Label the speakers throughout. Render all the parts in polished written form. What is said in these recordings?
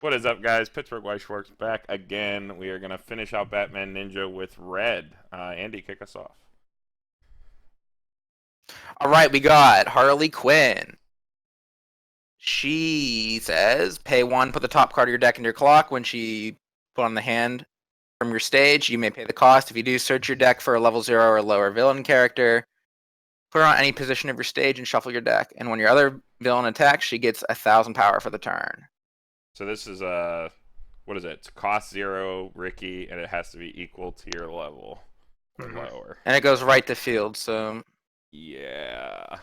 Speaker 1: What is up, guys? Pittsburgh Weiss Schwarz back again. We are going to finish out Batman Ninja with Red. Andy, kick us off.
Speaker 2: All right, we got Harley Quinn. She says, pay 1, put the top card of your deck in your clock. When she put on the hand from your stage, you may pay the cost. If you do, search your deck for a level 0 or lower villain character. Put her on any position of your stage and shuffle your deck. And when your other villain attacks, she gets 1,000 power for the turn.
Speaker 1: So this is what is it? It's cost 0, Ricky, and it has to be equal to your level or lower.
Speaker 2: And it goes right to field, so...
Speaker 1: Yeah.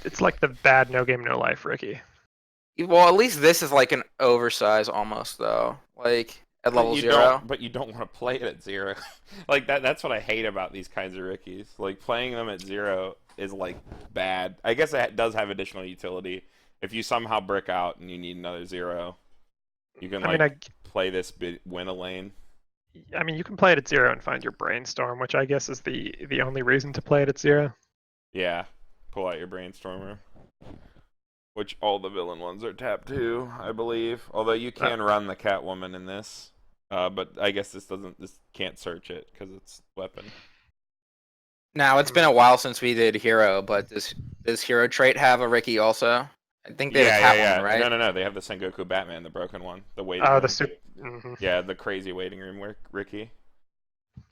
Speaker 3: It's like the bad no game, no life, Ricky.
Speaker 2: Well, at least this is like an oversize almost, though. Like, at level 0.
Speaker 1: But you don't want to play it at 0. Like, that's what I hate about these kinds of Rickies. Like, playing them at 0 is, like, bad. I guess it does have additional utility. If you somehow brick out and you need another 0, you can, play this win a lane.
Speaker 3: I mean, you can play it at 0 and find your brainstorm, which I guess is the only reason to play it at 0.
Speaker 1: Yeah. Pull out your brainstormer. Which all the villain ones are tapped to, I believe. Although you can run the Catwoman in this. But I guess this can't search it because it's weapon.
Speaker 2: Now, it's been a while since we did Hero, but does Hero trait have a Ricky also? I think they have Catwoman, right?
Speaker 1: No. They have the Sengoku Batman, the broken one. The waiting room. Yeah, the crazy waiting room where Ricky.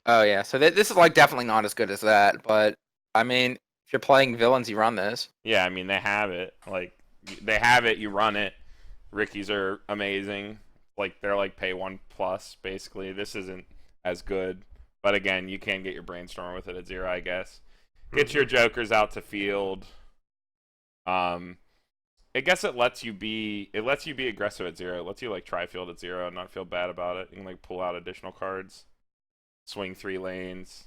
Speaker 2: Oh, yeah. So this is, like, definitely not as good as that. But, I mean, if you're playing villains, you run this.
Speaker 1: Yeah, I mean, they have it. Like, they have it, you run it. Rickies are amazing. Like, they're like pay 1+, basically. This isn't as good. But, again, you can get your brainstorm with it at 0, I guess. Get your jokers out to field. I guess it lets you be aggressive at 0. It lets you like try field at 0 and not feel bad about it. You can like pull out additional cards, swing 3 lanes,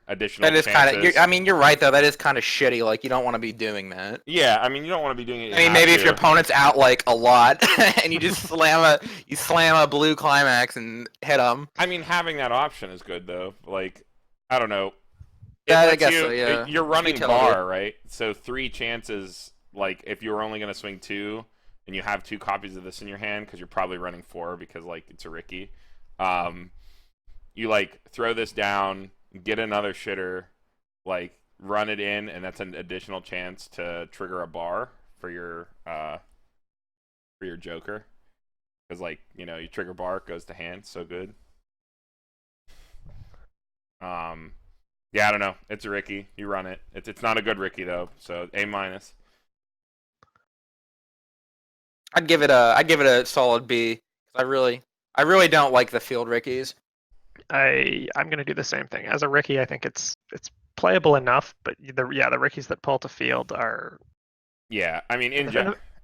Speaker 1: additional.
Speaker 2: That is kind of. I mean, you're right though. That is kind of shitty. Like you don't want to be doing that.
Speaker 1: Yeah, I mean you don't want to be doing it.
Speaker 2: I mean, maybe if your opponent's out like a lot and you just slam a blue climax and hit them.
Speaker 1: I mean, having that option is good though. Like, I don't know.
Speaker 2: Yeah, I guess so. Yeah.
Speaker 1: You're running bar, right? So 3 chances. Like, if you were only going to swing 2, and you have 2 copies of this in your hand, because you're probably running 4 because, like, it's a Ricky, you, like, throw this down, get another shitter, like, run it in, and that's an additional chance to trigger a bar for your Joker. Because, like, you know, you trigger bar, it goes to hand, so good. Yeah, I don't know. It's a Ricky. You run it. It's not a good Ricky, though, so A-.
Speaker 2: I'd give it a solid B. I really don't like the field Rickies.
Speaker 3: I'm gonna do the same thing. As a Ricky, I think it's playable enough, but the Rickies that pull to field are.
Speaker 1: Yeah, I mean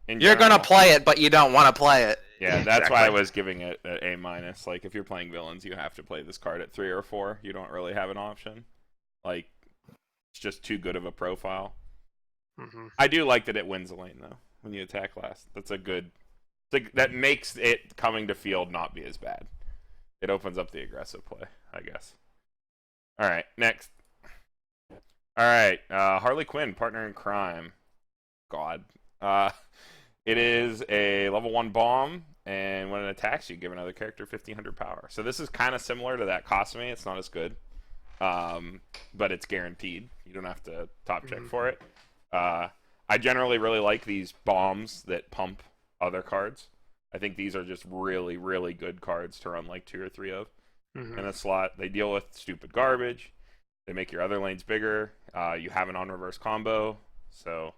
Speaker 2: you're gonna play it, but you don't want to play it.
Speaker 1: Yeah, that's why I was giving it an A-. Like if you're playing villains, you have to play this card at 3 or 4. You don't really have an option. Like it's just too good of a profile. I do like that it wins a lane though. When you attack last, that's a good. That makes it coming to field not be as bad. It opens up the aggressive play, I guess. All right, next. All right, Harley Quinn, partner in crime. God, it is a level 1 bomb, and when it attacks, you give another character 1,500 power. So this is kind of similar to that Cosme. It's not as good, but it's guaranteed. You don't have to top check for it. I generally really like these bombs that pump other cards. I think these are just really, really good cards to run like 2 or 3 of in a slot. They deal with stupid garbage. They make your other lanes bigger. You have an on-reverse combo. So,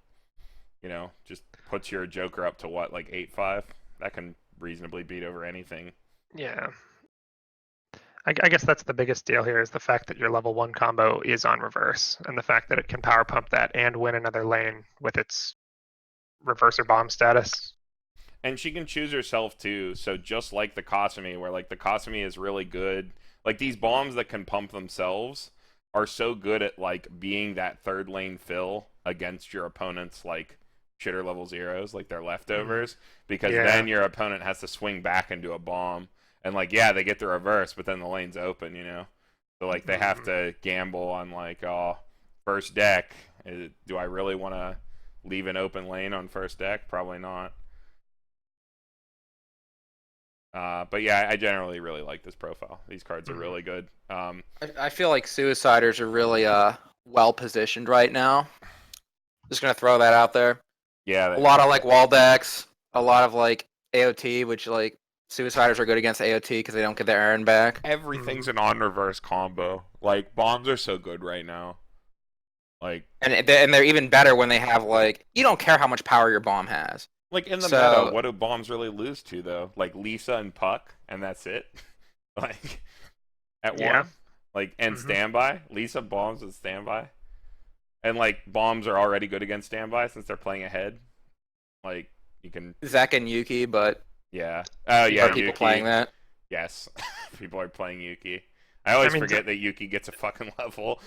Speaker 1: you know, just puts your Joker up to what, like 8-5? That can reasonably beat over anything.
Speaker 3: Yeah. I guess that's the biggest deal here is the fact that your level 1 combo is on reverse, and the fact that it can power pump that and win another lane with its reverser bomb status.
Speaker 1: And she can choose herself too, so just like the Cosme, where like the Cosme is really good. Like these bombs that can pump themselves are so good at like being that 3rd lane fill against your opponent's like shitter level 0s, like their leftovers, because then your opponent has to swing back and do a bomb. And, like, yeah, they get the reverse, but then the lane's open, you know? So, like, they have to gamble on, like, oh, first deck. Do I really want to leave an open lane on first deck? Probably not. But yeah, I generally really like this profile. These cards are really good.
Speaker 2: I feel like Suiciders are really well positioned right now. Just gonna throw that out there.
Speaker 1: Yeah,
Speaker 2: A lot of like wall decks, a lot of like AOT, which like Suiciders are good against AOT because they don't get their Aaron back.
Speaker 1: everything's an on-reverse combo. Like, bombs are so good right now. Like,
Speaker 2: and they're even better when they have like, you don't care how much power your bomb has.
Speaker 1: Like, in the meta, what do bombs really lose to, though? Like, Lisa and Puck, and that's it? Like, at one? Like, and standby? Lisa bombs and standby? And, like, bombs are already good against standby since they're playing ahead. Like, you can...
Speaker 2: Zek and Yuki, but...
Speaker 1: Yeah. Oh, yeah,
Speaker 2: Are people playing that?
Speaker 1: Yes. People are playing Yuki. I always forget that Yuki gets a fucking level.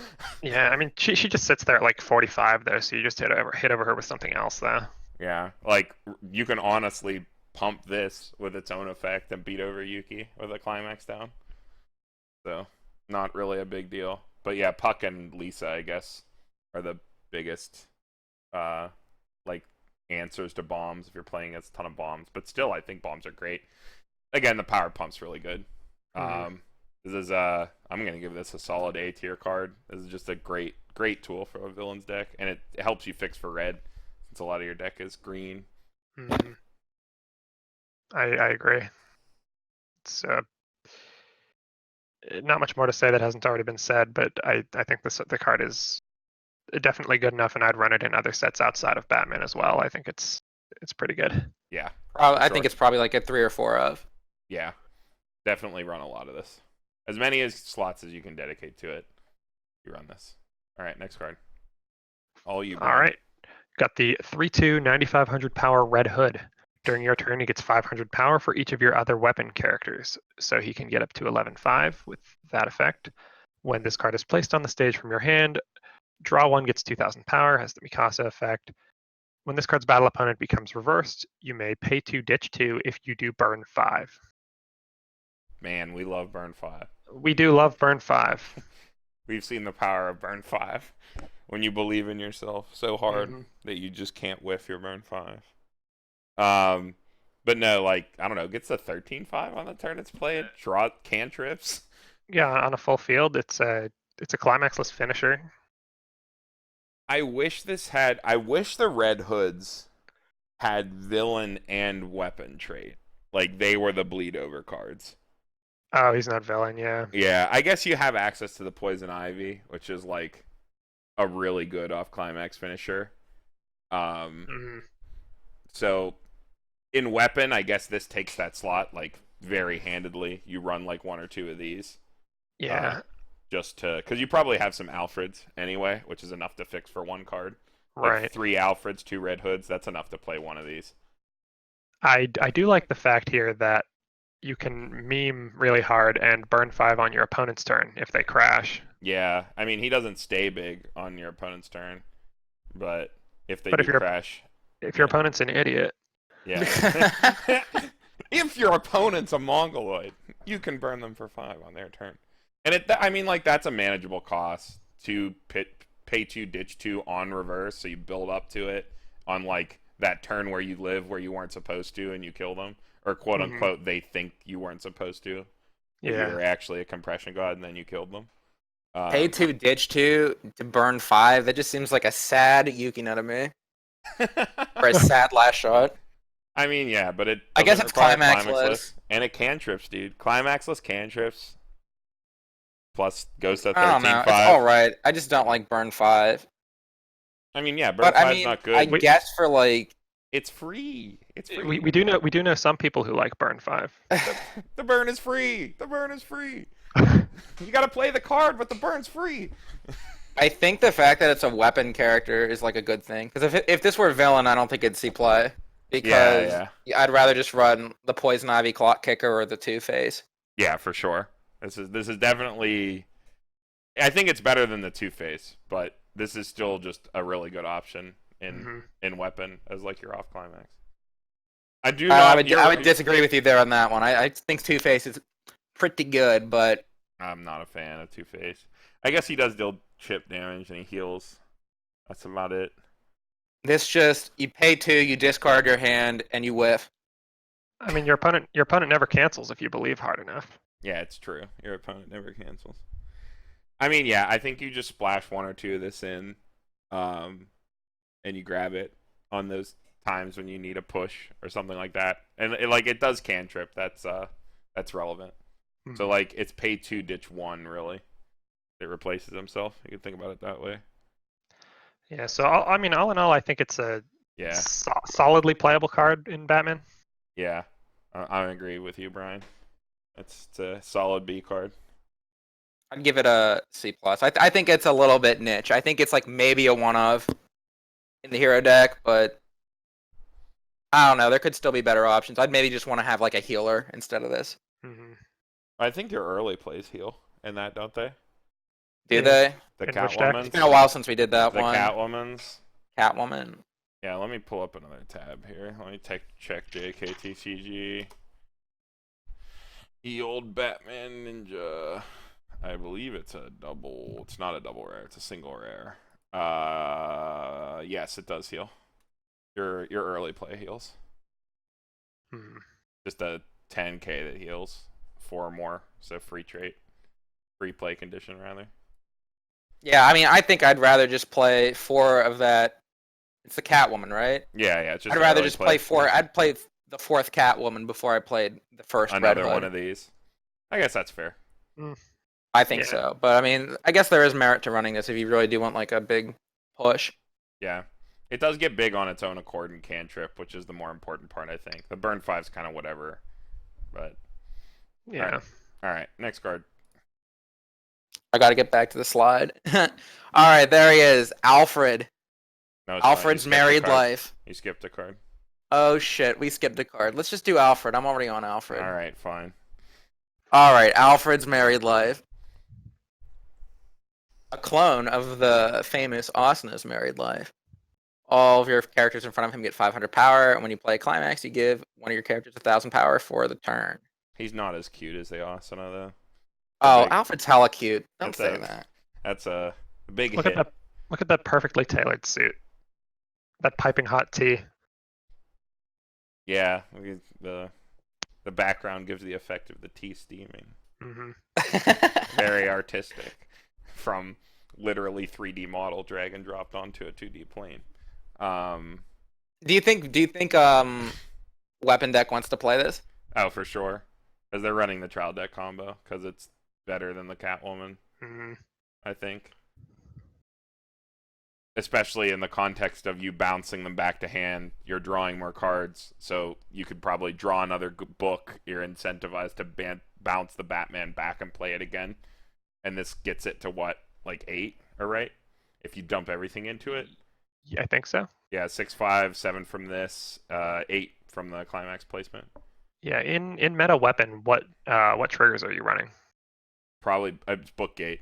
Speaker 3: Yeah, I mean, she just sits there at, like, 45, though, so you just hit over her with something else, though.
Speaker 1: Yeah, like, you can honestly pump this with its own effect and beat over Yuki with a climax down. So, not really a big deal. But yeah, Puck and Lisa, I guess, are the biggest, like, answers to bombs if you're playing against a ton of bombs. But still, I think bombs are great. Again, the power pump's really good. This is, I'm going to give this a solid A tier card. This is just a great tool for a villain's deck, and it helps you fix for red. A lot of your deck is green.
Speaker 3: I agree. It's not much more to say that hasn't already been said, but I think the card is definitely good enough, and I'd run it in other sets outside of Batman as well. I think it's pretty good.
Speaker 1: Yeah,
Speaker 2: I think it's probably like a 3 or 4 of.
Speaker 1: Yeah, definitely run a lot of this. As many as slots as you can dedicate to it. You run this. All right, next card. All you.
Speaker 3: All right. Got the 3/2 9500 power Red Hood. During your turn, he gets 500 power for each of your other weapon characters, so he can get up to 11/5 with that effect. When this card is placed on the stage from your hand, draw 1 gets 2000 power, has the Mikasa effect. When this card's battle opponent becomes reversed, you may pay 2, ditch 2 if you do burn 5.
Speaker 1: Man, we love burn 5.
Speaker 3: We do love burn 5.
Speaker 1: We've seen the power of burn 5. When you believe in yourself so hard that you just can't whiff your burn 5. But no, like, I don't know, gets a 13/5 on the turn it's played, draw cantrips.
Speaker 3: Yeah, on a full field, it's a climaxless finisher.
Speaker 1: I wish the Red Hoods had villain and weapon trait. Like, they were the bleed over cards.
Speaker 3: Oh, he's not villain, yeah.
Speaker 1: Yeah, I guess you have access to the Poison Ivy, which is like a really good off climax finisher. So in weapon, I guess this takes that slot like very handedly. You run like 1 or 2 of these.
Speaker 3: Yeah.
Speaker 1: Just to, because you probably have some Alfreds anyway, which is enough to fix for 1 card.
Speaker 3: Right.
Speaker 1: Like 3 Alfreds, 2 Red Hoods. That's enough to play 1 of these.
Speaker 3: I do like the fact here that you can meme really hard and burn 5 on your opponent's turn if they crash.
Speaker 1: Yeah, I mean, he doesn't stay big on your opponent's turn, but if they crash...
Speaker 3: If your opponent's an idiot...
Speaker 1: Yeah. If your opponent's a Mongoloid, you can burn them for 5 on their turn. And I mean, like, that's a manageable cost to pay 2, ditch 2 on reverse, so you build up to it on, like, that turn where you live where you weren't supposed to and you kill them. Or, quote-unquote, they think you weren't supposed to.
Speaker 3: Yeah.
Speaker 1: If you were actually a compression god and then you killed them.
Speaker 2: Pay 2, ditch 2 to burn 5. That just seems like a sad Yukina to me. Or a sad last shot.
Speaker 1: I mean, yeah, but it.
Speaker 2: I guess it's climaxless.
Speaker 1: And it cantrips, dude. Climaxless cantrips. Plus goes to 13/5.
Speaker 2: I don't know. It's alright. I just don't like burn 5.
Speaker 1: I mean, yeah, burn 5's not good.
Speaker 2: I guess for like.
Speaker 1: It's free. It's free.
Speaker 3: We do know some people who like burn 5.
Speaker 1: The burn is free. The burn is free. You gotta play the card, but the burn's free.
Speaker 2: I think the fact that it's a weapon character is like a good thing. Because if this were a villain, I don't think it'd see play. Because I'd rather just run the Poison Ivy, Clock Kicker, or the Two-Face.
Speaker 1: Yeah, for sure. This is definitely. I think it's better than the Two-Face, but this is still just a really good option in weapon as like your off climax. I
Speaker 2: would disagree with you there on that one. I think Two-Face is pretty good, but
Speaker 1: I'm not a fan of Two-Face. I guess he does deal chip damage and he heals. That's about it.
Speaker 2: This just, you pay 2, you discard your hand, and you whiff.
Speaker 3: I mean, your opponent never cancels if you believe hard enough.
Speaker 1: Yeah, it's true. Your opponent never cancels. I mean, yeah, I think you just splash one or two of this in, and you grab it on those times when you need a push or something like that. And it does cantrip. That's relevant. Mm-hmm. So like it's pay 2, ditch 1 really. It replaces himself. You can think about it that way.
Speaker 3: Yeah. So I mean, all in all, I think it's a solidly playable card in Batman.
Speaker 1: Yeah, I agree with you, Brian. It's a solid B card.
Speaker 2: I'd give it a C+. I think it's a little bit niche. I think it's like maybe a one of in the hero deck, but I don't know. There could still be better options. I'd maybe just want to have like a healer instead of this.
Speaker 3: Mm-hmm.
Speaker 1: I think your early plays heal in that, don't they?
Speaker 2: Do they?
Speaker 1: The Catwoman.
Speaker 2: It's been a while since we did that one.
Speaker 1: The Catwoman's.
Speaker 2: Catwoman.
Speaker 1: Yeah, let me pull up another tab here. Let me check JKTCG. Old Batman Ninja. I believe it's a double. It's not a double rare. It's a single rare. Yes, it does heal. Your early play heals. Just a 10k that heals 4 or more. So free trait, free play condition rather.
Speaker 2: Yeah, I mean, I think I'd rather just play 4 of that. It's the Catwoman, right?
Speaker 1: Yeah. It's just
Speaker 2: I'd rather just play 4. I'd play the 4th Catwoman before I played the first
Speaker 1: another
Speaker 2: Red Hood.
Speaker 1: One of these. I guess that's fair.
Speaker 2: I think so, but I mean, I guess there is merit to running this if you really do want like a big push.
Speaker 1: Yeah, it does get big on its own accord and cantrip, which is the more important part, I think. The burn 5's kind of whatever, but
Speaker 3: yeah.
Speaker 1: All right, next card.
Speaker 2: I got to get back to the slide. All right, there he is, Alfred.
Speaker 1: No,
Speaker 2: Alfred's married life.
Speaker 1: You skipped a card.
Speaker 2: Oh shit, we skipped a card. Let's just do Alfred. I'm already on Alfred.
Speaker 1: All right, fine.
Speaker 2: All right, Alfred's married life. A clone of the famous Asna's married life. All of your characters in front of him get 500 power, and when you play Climax, you give one of your characters 1,000 power for the turn.
Speaker 1: He's not as cute as the Asuna, though.
Speaker 2: Alfred's hella cute. Don't say that.
Speaker 1: That's a big
Speaker 3: hit. Look at that perfectly tailored suit. That piping hot tea.
Speaker 1: Yeah, the background gives the effect of the tea steaming. Very artistic. From literally 3D model drag and dropped onto a 2D plane.
Speaker 2: Do you think Weapon Deck wants to play this?
Speaker 1: Oh, for sure. Because they're running the trial deck combo because it's better than the Catwoman. I think. Especially in the context of you bouncing them back to hand, you're drawing more cards, so you could probably draw another book. You're incentivized to bounce the Batman back and play it again. And this gets it to what, like 8, or right? If you dump everything into it?
Speaker 3: Yeah, I think so.
Speaker 1: Yeah, 6, 5, 7 from this, 8 from the Climax placement.
Speaker 3: Yeah, in meta weapon, what triggers are you running?
Speaker 1: Probably Bookgate.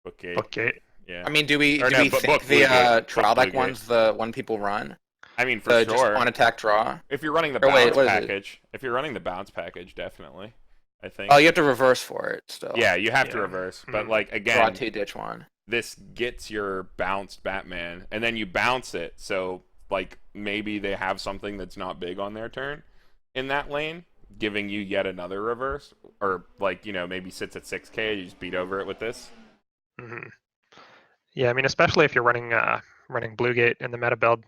Speaker 3: Bookgate.
Speaker 1: Yeah.
Speaker 2: I mean, do we think the trial deck one's the one people run?
Speaker 1: I mean, for sure.
Speaker 2: Just one attack draw.
Speaker 1: If you're running the bounce package, definitely. I think.
Speaker 2: Oh, you have to reverse for it still.
Speaker 1: Yeah, you have to reverse, but like again,
Speaker 2: draw 2, ditch 1.
Speaker 1: This gets your bounced Batman, and then you bounce it. So like maybe they have something that's not big on their turn in that lane, giving you yet another reverse, or like maybe sits at 6k, you just beat over it with this.
Speaker 3: Yeah, I mean, especially if you're running Bluegate in the meta build,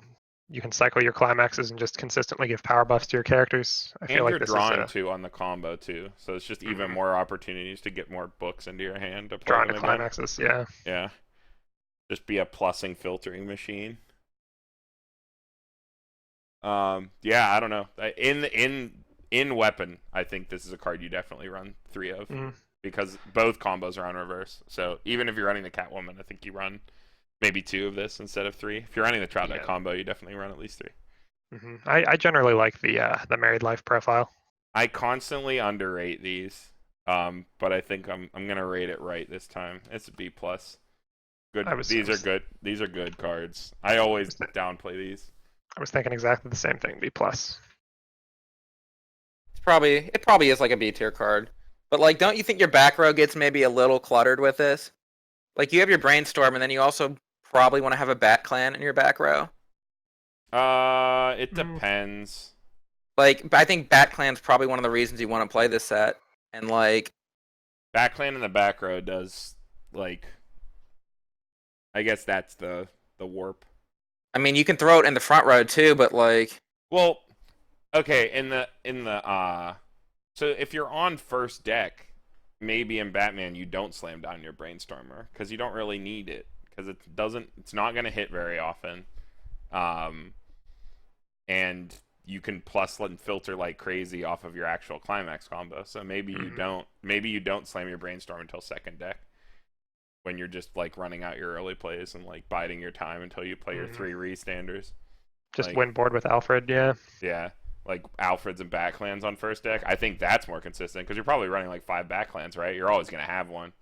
Speaker 3: you can cycle your climaxes and just consistently give power buffs to your characters. I feel like this
Speaker 1: drawing is on the combo too, so it's just even more opportunities to get more books into your hand. To
Speaker 3: draw into climaxes, yeah.
Speaker 1: Yeah, just be a plussing filtering machine. Yeah, I don't know. In weapon, I think this is a card you definitely run 3 of. Because both combos are on reverse. So even if you're running the Catwoman, I think you run maybe 2 of this instead of 3. If you're running the trial deck combo, you definitely run at least 3.
Speaker 3: I generally like the married life profile.
Speaker 1: I constantly underrate these, but I think I'm gonna rate it right this time. It's a B+. Good. These are good. These are good cards. I always downplay these.
Speaker 3: I was thinking exactly the same thing. B+.
Speaker 2: It probably is like a B tier card. But, like, don't you think your back row gets maybe a little cluttered with this? Like, you have your Brainstorm, and then you also probably want to have a Bat Clan in your back row.
Speaker 1: It depends.
Speaker 2: Like, I think BatClan's probably one of the reasons you want to play this set. And, like...
Speaker 1: BatClan in the back row does, like... I guess that's the warp.
Speaker 2: I mean, you can throw it in the front row, too, but, like...
Speaker 1: Well, okay, so if you're on first deck, maybe in Batman you don't slam down your Brainstormer, because you don't really need it. Because it's not going to hit very often. And you can plus and filter like crazy off of your actual climax combo. So maybe you don't slam your Brainstorm until second deck, when you're just like running out your early plays and like biding your time until you play your 3 restanders.
Speaker 3: Just
Speaker 1: like,
Speaker 3: win board with Alfred, yeah.
Speaker 1: Yeah, like Alfreds and BatClans on first deck. I think that's more consistent because you're probably running like 5 BatClans, right? You're always going to have one.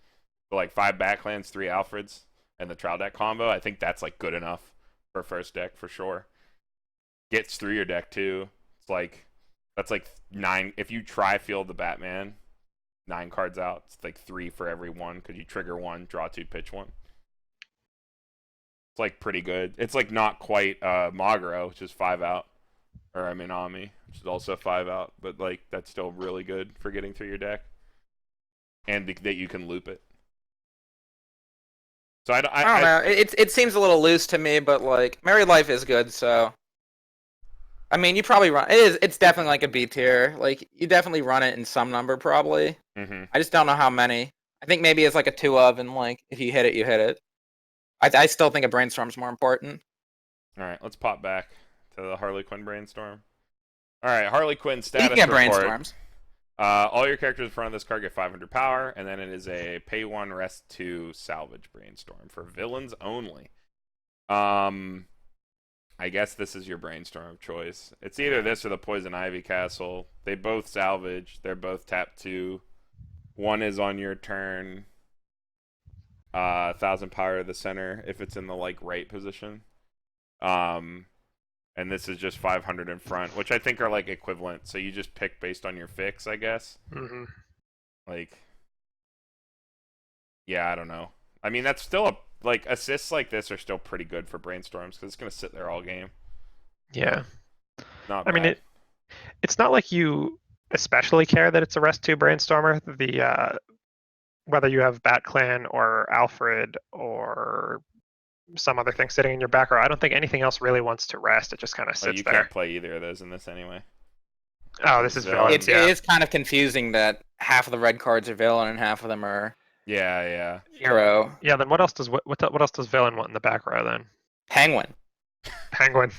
Speaker 1: But like 5 BatClans, 3 Alfreds, and the trial deck combo, I think that's like good enough for first deck for sure. Gets through your deck too. It's like, that's like 9. If you try field the Batman, 9 cards out. It's like 3 for every 1 because you trigger 1, draw 2, pitch 1. It's like pretty good. It's like not quite Magro, which is 5 out, or I mean Ami, which is also 5 out, but like that's still really good for getting through your deck, and that you can loop it. So I don't
Speaker 2: know. It seems a little loose to me, but like Married Life is good, so. I mean, you probably run. It's definitely like a B tier. Like you definitely run it in some number, probably. I just don't know how many. I think maybe it's like a 2 of, and like if you hit it, you hit it. I still think a Brainstorm's more important.
Speaker 1: All right, let's pop back to the Harley Quinn Brainstorm. All right, Harley Quinn status
Speaker 2: you can get
Speaker 1: report.
Speaker 2: Brainstorms.
Speaker 1: All your characters in front of this card get 500 power, and then it is a pay 1, rest 2 salvage Brainstorm for villains only. I guess this is your Brainstorm of choice. It's either this or the Poison Ivy Castle. They both salvage. They're both tap 2. One is on your turn. 1,000 power to the center if it's in the like right position. And this is just 500 in front, which I think are like equivalent. So you just pick based on your fix, I guess. Like, yeah, I don't know. I mean, that's still like assists like this are still pretty good for Brainstorms because it's gonna sit there all game.
Speaker 3: Yeah.
Speaker 1: Not
Speaker 3: I
Speaker 1: bad.
Speaker 3: mean, it's not like you especially care that it's a rest 2 Brainstormer. The whether you have BatClan or Alfred or some other thing sitting in your back row, I don't think anything else really wants to rest. It just kind of sits
Speaker 1: you
Speaker 3: there.
Speaker 1: can't play either of those in this anyway.
Speaker 3: Oh, this is villain.
Speaker 2: It is kind of confusing that half of the red cards are villain and half of them are hero.
Speaker 3: Yeah. Then what else does villain want in the back row then?
Speaker 2: Penguin.
Speaker 1: Penguin.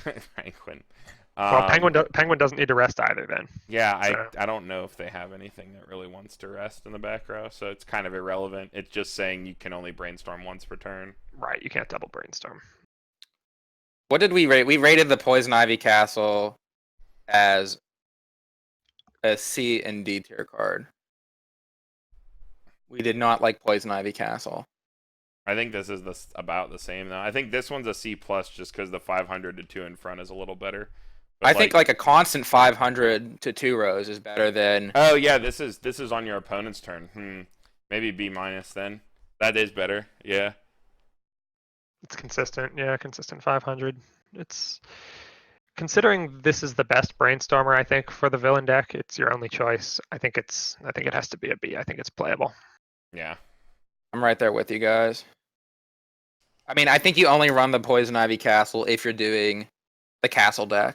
Speaker 3: Well, Penguin doesn't need to rest either then.
Speaker 1: Yeah, so. I don't know if they have anything that really wants to rest in the back row, so it's kind of irrelevant. It's just saying you can only Brainstorm once per turn.
Speaker 3: Right, you can't double Brainstorm.
Speaker 2: What did we rate? We rated the Poison Ivy Castle as a C and D tier card. We did not like Poison Ivy Castle.
Speaker 1: I think this is about the same though. I think this one's a C plus just because the 500 to 2 in front is a little better. But
Speaker 2: I think like a constant 500 to 2 rows is better than.
Speaker 1: Oh yeah, this is on your opponent's turn. Maybe B minus then. That is better. Yeah.
Speaker 3: It's consistent. Yeah, consistent 500. It's considering this is the best Brainstormer. I think for the villain deck, it's your only choice. I think it has to be a B. I think it's playable.
Speaker 1: Yeah.
Speaker 2: I'm right there with you guys. I mean, I think you only run the Poison Ivy Castle if you're doing the castle deck.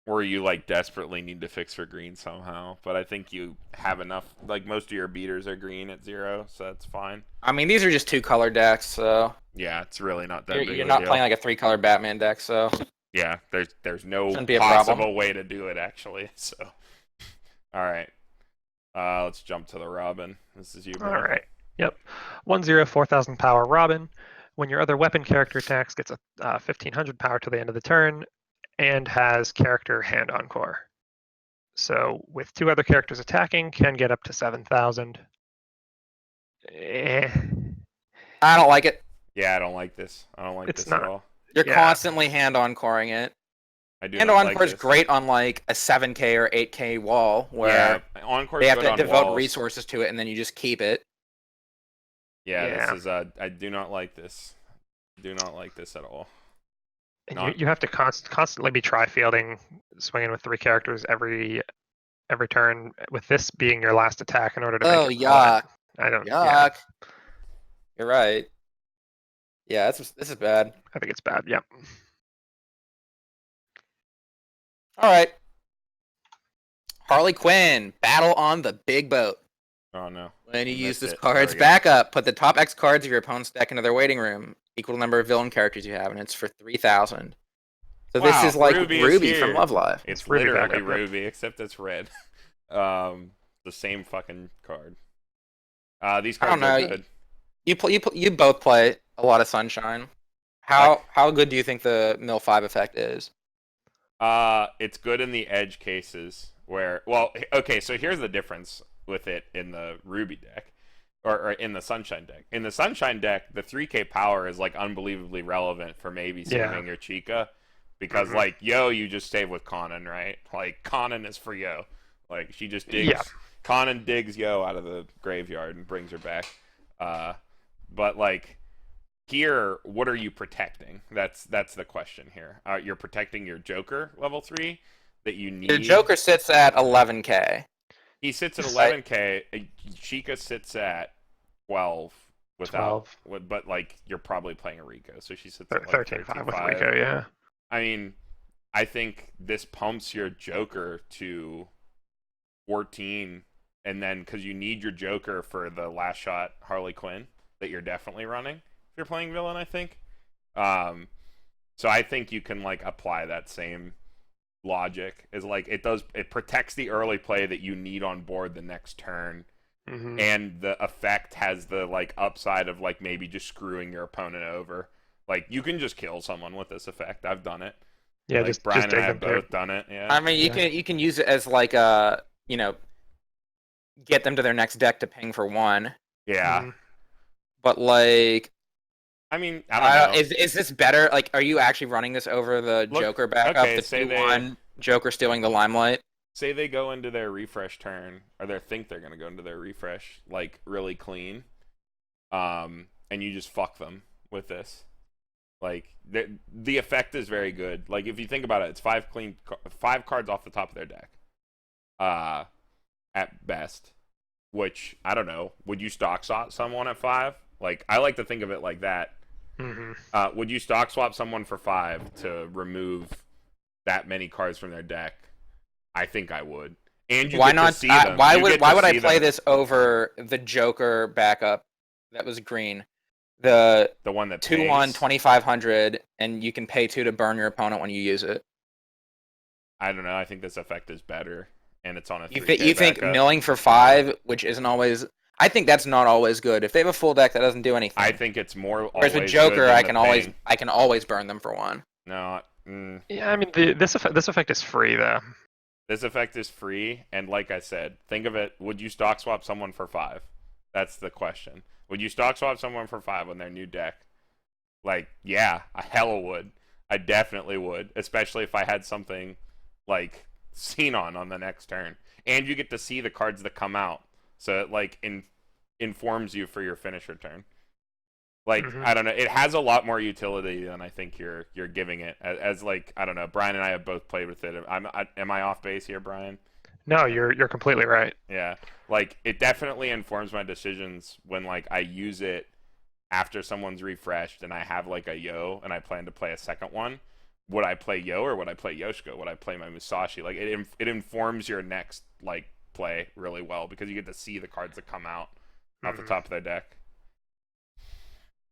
Speaker 1: Or you like desperately need to fix for green somehow. But I think you have enough. Like most of your beaters are green at 0, so that's fine.
Speaker 2: I mean, these are just 2-color decks, so.
Speaker 1: Yeah, it's really not that big of a deal.
Speaker 2: You're not playing like a 3-color Batman deck, so.
Speaker 1: Yeah, there's no
Speaker 2: possible
Speaker 1: problem. Way to do it actually. So, all right, let's jump to the Robin. This is you, bro.
Speaker 3: All right. Yep. 1/0, 4,000 power Robin. When your other weapon character attacks, gets a 1,500 power to the end of the turn, and has character Hand Encore. So with 2 other characters attacking, can get up to 7,000.
Speaker 2: I don't like it.
Speaker 1: Yeah, I don't like this. I don't like this at all.
Speaker 2: You're constantly Hand Encoring it.
Speaker 1: I do.
Speaker 2: Hand Encore is great on like a 7K or 8K wall where
Speaker 1: Encore's
Speaker 2: they have
Speaker 1: good
Speaker 2: to
Speaker 1: on
Speaker 2: devote
Speaker 1: walls.
Speaker 2: resources to it, and then you just keep it.
Speaker 1: Yeah, this is I do not like this. Do not like this at all.
Speaker 3: And you have to constantly be tri-fielding, swinging with 3 characters every turn, with this being your last attack in order to make it
Speaker 2: yuck.
Speaker 3: I don't.
Speaker 2: Yuck.
Speaker 3: Yeah,
Speaker 2: You're right. Yeah, this is bad.
Speaker 3: I think it's bad. Yep.
Speaker 2: All right. Harley Quinn, battle on the big boat.
Speaker 1: Oh no.
Speaker 2: When you use this card's backup, put the top X cards of your opponent's deck into their waiting room, equal to the number of villain characters you have, and it's for 3,000. So this is like Ruby from Love Live.
Speaker 1: It's
Speaker 3: Ruby
Speaker 1: literally
Speaker 3: backup, yep.
Speaker 1: Ruby, except it's red. The same fucking card. These cards are good.
Speaker 2: You both play a lot of Sunshine. How good do you think the Mill 5 effect is?
Speaker 1: It's good in the edge cases where, well, okay, so here's the difference with it in the Ruby deck, or in the Sunshine deck. In the Sunshine deck, the 3k power is like unbelievably relevant for maybe saving your Chica, because like Yo, you just save with Conan, right? Like Conan is for Yo, like she just digs. Yeah. Conan digs Yo out of the graveyard and brings her back. But like here, what are you protecting? That's the question here. You're protecting your Joker level 3 that you need.
Speaker 2: Your Joker sits at 11k.
Speaker 1: He sits at 11k. Chica sits at 12 without. 12. But like you're probably playing a Rico, so she sits at like 13.5
Speaker 3: with Rico. Yeah.
Speaker 1: I mean, I think this pumps your Joker to 14, and then because you need your Joker for the last shot Harley Quinn that you're definitely running if you're playing villain, I think. So I think you can like apply that same logic. Is like it protects the early play that you need on board the next turn, and the effect has the like upside of like maybe just screwing your opponent over. Like you can just kill someone with this effect. I've done it.
Speaker 3: Yeah,
Speaker 1: like, Brian and I have both done it. Yeah.
Speaker 2: I mean, you can use it as like a get them to their next deck to ping for 1.
Speaker 1: Yeah.
Speaker 2: But like,
Speaker 1: I mean, I don't know.
Speaker 2: Is this better? Like, are you actually running this over the Joker backup?
Speaker 1: Okay,
Speaker 2: the 2/1 Joker stealing the limelight.
Speaker 1: Say they go into their refresh turn, or they think they're gonna go into their refresh like really clean, and you just fuck them with this. Like the effect is very good. Like if you think about it, it's 5 cards off the top of their deck, at best. Which I don't know. Would you stock swap someone at 5? Like I like to think of it like that. Would you stock swap someone for 5 to remove that many cards from their deck? I think I would. And you
Speaker 2: why
Speaker 1: get
Speaker 2: not?
Speaker 1: To see them.
Speaker 2: Why would I play this over the Joker backup that was green? The
Speaker 1: one that
Speaker 2: 2/1 2,500, and you can pay 2 to burn your opponent when you use it.
Speaker 1: I don't know. I think this effect is better, and it's on a.
Speaker 2: You think milling for 5, which isn't always. I think that's not always good. If they have a full deck, that doesn't do anything.
Speaker 1: I think it's more.
Speaker 2: Whereas with Joker, I can always burn them for 1.
Speaker 1: No.
Speaker 3: Yeah, I mean this effect is free though.
Speaker 1: This effect is free, and like I said, think of it. Would you stock swap someone for 5? That's the question. Would you stock swap someone for 5 on their new deck? Like, yeah, I hella would. I definitely would, especially if I had something like Xenon on the next turn, and you get to see the cards that come out, so it like informs you for your finisher turn. Like I don't know, it has a lot more utility than I think you're giving it. As like I don't know, Brian and I have both played with it. Am I off base here, Brian?
Speaker 3: No, you're completely right.
Speaker 1: Yeah, like it definitely informs my decisions when like I use it after someone's refreshed and I have like a Yo and I plan to play a second one. Would I play Yo or would I play Yoshiko? Would I play my Musashi? Like it informs your next like play really well because you get to see the cards that come out off the top of their deck.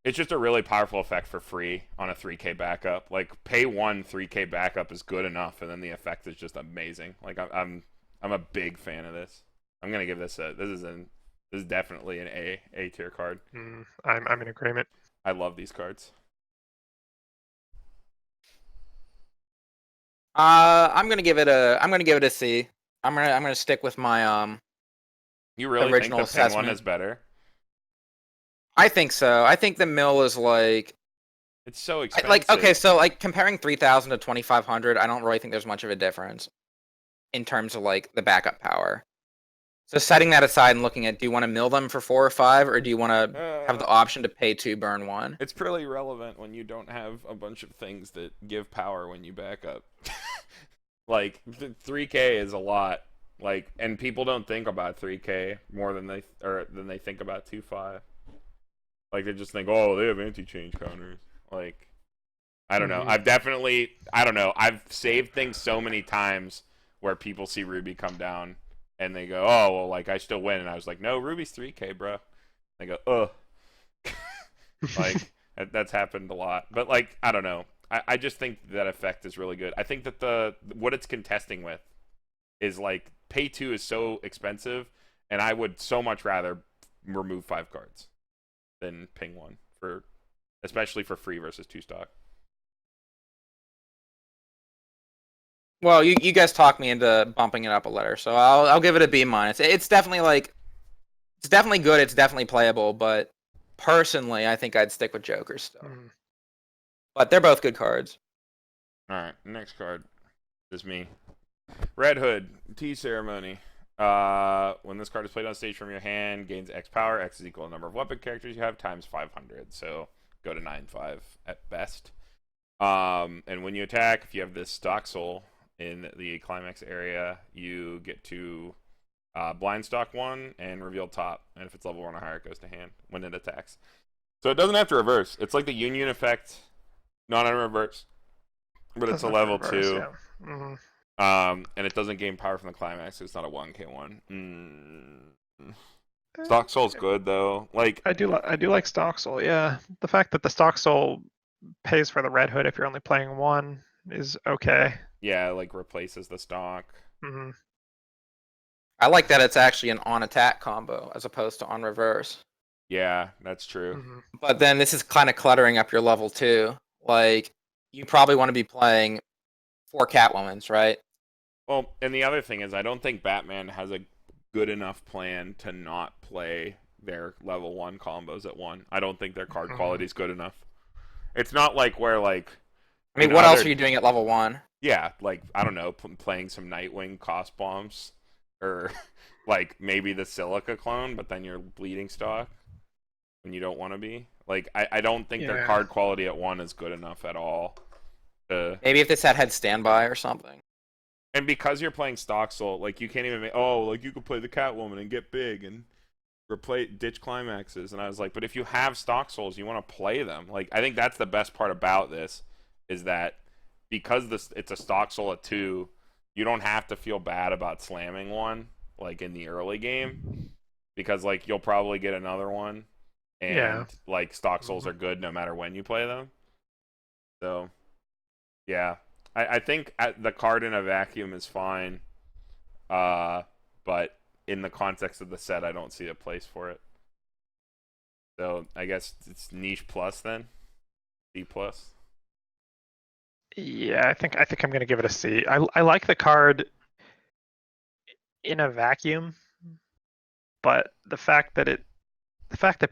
Speaker 1: It's just a really powerful effect for free on a 3k backup. Like pay 1 3k backup is good enough, and then the effect is just amazing. Like I'm a big fan of this. I'm gonna give this this is definitely an A tier card.
Speaker 3: I'm in agreement.
Speaker 1: I love these cards.
Speaker 2: I'm gonna give it a C. I'm gonna stick with my
Speaker 1: You really
Speaker 2: original
Speaker 1: think the Penguin
Speaker 2: assessment.
Speaker 1: is better?
Speaker 2: I think so. I think the mill is like
Speaker 1: it's so expensive.
Speaker 2: Like okay, so like comparing 3,000 to 2,500, I don't really think there's much of a difference in terms of like the backup power. So setting that aside and looking at, do you want to mill them for 4 or 5, or do you want to have the option to pay 2, burn 1?
Speaker 1: It's pretty relevant when you don't have a bunch of things that give power when you back up. Like 3K is a lot. Like, and people don't think about 3K more than they think about 2-5. Like, they just think, oh, they have anti-change counters. Like, I don't know. I've saved things so many times where people see Ruby come down and they go, oh, well, like, I still win. And I was like, no, Ruby's 3K, bro. They go, ugh. Like, that's happened a lot. But, like, I don't know. I just think that effect is really good. I think that what it's contesting with is, like, pay 2 is so expensive, and I would so much rather remove 5 cards than ping 1, especially for free versus 2 stock.
Speaker 2: Well, you guys talked me into bumping it up a letter, so I'll give it a B-. It's definitely it's definitely good. It's definitely playable, but personally, I think I'd stick with Joker still. But they're both good cards.
Speaker 1: All right, next card is me. Red Hood, Tea Ceremony. When this card is played on stage from your hand, gains X power. X is equal to the number of weapon characters you have times 500. So go to 9-5 at best. And when you attack, if you have this stock soul in the climax area, you get to blind stock 1 and reveal top. And if it's level 1 or higher, it goes to hand when it attacks. So it doesn't have to reverse. It's like the Union effect, not on reverse, but it's a level 2.
Speaker 3: Yeah.
Speaker 1: And it doesn't gain power from the climax. So it's not a 1k1. Stock Soul's good though. Like,
Speaker 3: I do like Stock Soul. Yeah, the fact that the Stock Soul pays for the Red Hood if you're only playing 1 is okay.
Speaker 1: Yeah, like replaces the stock.
Speaker 2: I like that it's actually an on attack combo as opposed to on reverse.
Speaker 1: Yeah, that's true.
Speaker 2: But then this is kind of cluttering up your level 2. Like, you probably want to be playing 4 Catwomans, right?
Speaker 1: Well, and the other thing is, I don't think Batman has a good enough plan to not play their level 1 combos at 1. I don't think their card quality is good enough. It's not like where, like...
Speaker 2: I mean, what else are you doing at level 1?
Speaker 1: Yeah, like, I don't know, playing some Nightwing cost bombs, or, like, maybe the Silica clone, but then you're bleeding stock when you don't want to be. Like, I don't think their card quality at 1 is good enough at all.
Speaker 2: Maybe if this had standby or something.
Speaker 1: And because you're playing Stock Soul, like, you can't even make... Oh, like, you could play the Catwoman and get big and ditch climaxes. And I was like, but if you have Stock Souls, you want to play them. Like, I think that's the best part about this, is that because it's a Stock Soul at 2, you don't have to feel bad about slamming one, like, in the early game. Because, like, you'll probably get another one. And, like, Stock Souls are good no matter when you play them. So, yeah. I think the card in a vacuum is fine, but in the context of the set, I don't see a place for it. So I guess it's niche plus then, C plus.
Speaker 3: Yeah, I think I'm gonna give it a C. I like the card in a vacuum, but the fact that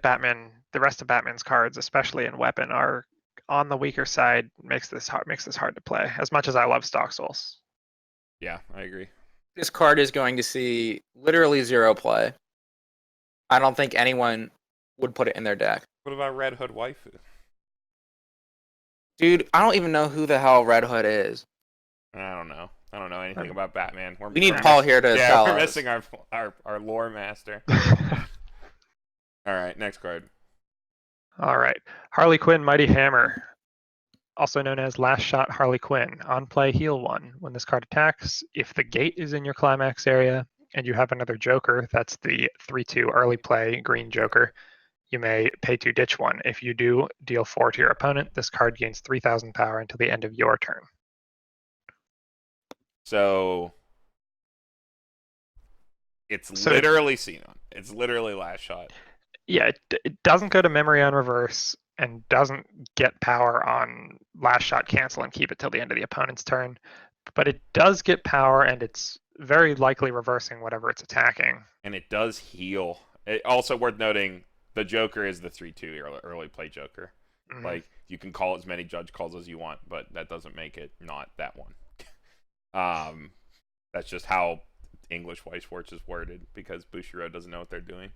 Speaker 3: Batman, the rest of Batman's cards, especially in weapon, are on the weaker side makes this hard to play, as much as I love Stock Souls.
Speaker 1: Yeah, I agree.
Speaker 2: This card is going to see literally 0 play. I don't think anyone would put it in their deck.
Speaker 1: What about Red Hood Waifu?
Speaker 2: Dude, I don't even know who the hell Red Hood is.
Speaker 1: I don't know anything about Batman.
Speaker 2: We need Paul here to tell us.
Speaker 1: We're missing our lore master. All right, next card.
Speaker 3: All right, Harley Quinn Mighty Hammer, also known as Last Shot Harley Quinn. On play, heal 1. When this card attacks, if the gate is in your climax area and you have another Joker, that's the 3/2 early play green Joker, you may pay 2 ditch 1. If you do, deal 4 to your opponent. This card gains 3,000 power until the end of your turn.
Speaker 1: So it's literally Xenon. It's literally Last Shot.
Speaker 3: Yeah, it doesn't go to memory on reverse and doesn't get power on Last Shot cancel and keep it till the end of the opponent's turn. But it does get power, and it's very likely reversing whatever it's attacking.
Speaker 1: And it does heal. Also worth noting, the Joker is the 3/2 early play Joker. Like, you can call as many judge calls as you want, but that doesn't make it not that one. That's just how English Weiss Schwarz is worded because Bushiroad doesn't know what they're doing.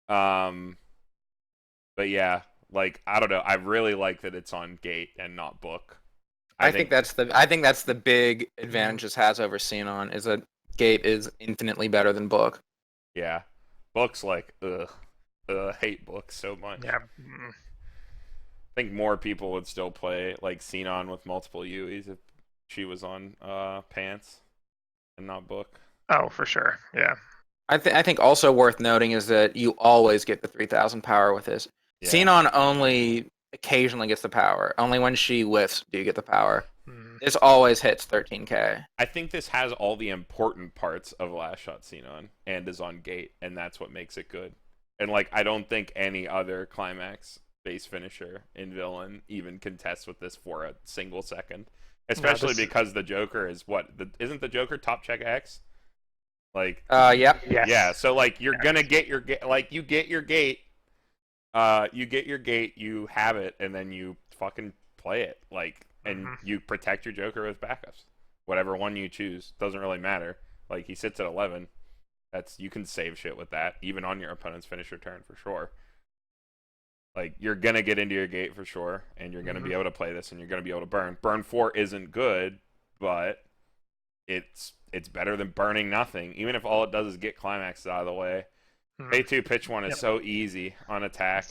Speaker 1: But yeah, like I don't know. I really like that it's on Gate and not Book.
Speaker 2: I think that's the big advantage this has over Xenon is that Gate is infinitely better than Book.
Speaker 1: Yeah, Book's like I hate Book so much.
Speaker 3: Yeah.
Speaker 1: I think more people would still play like Xenon with multiple UEs if she was on Pants and not Book.
Speaker 3: Oh, for sure. Yeah.
Speaker 2: I think also worth noting is that you always get the 3,000 power with this.
Speaker 1: Yeah.
Speaker 2: Xenon only occasionally gets the power. Only when she whiffs do you get the power.
Speaker 3: Mm.
Speaker 2: This always hits 13k.
Speaker 1: I think this has all the important parts of Last Shot Xenon and is on Gate, and that's what makes it good. And like I don't think any other climax base finisher in Villain even contests with this for a single second. Especially because the Joker is isn't the Joker top check X? Like
Speaker 2: Yep.
Speaker 3: Yes.
Speaker 1: Yeah, so like you're gonna get your like you get your gate, you have it, and then you fucking play it, like, and you protect your Joker with backups. Whatever one you choose doesn't really matter. Like he sits at 11, you can save shit with that, even on your opponent's finisher turn for sure. Like you're gonna get into your gate for sure, and you're gonna be able to play this, and you're gonna be able to burn. Burn 4 isn't good, but it's better than burning nothing, even if all it does is get climaxes out of the way. Pay 2, pitch 1 is so easy on attack.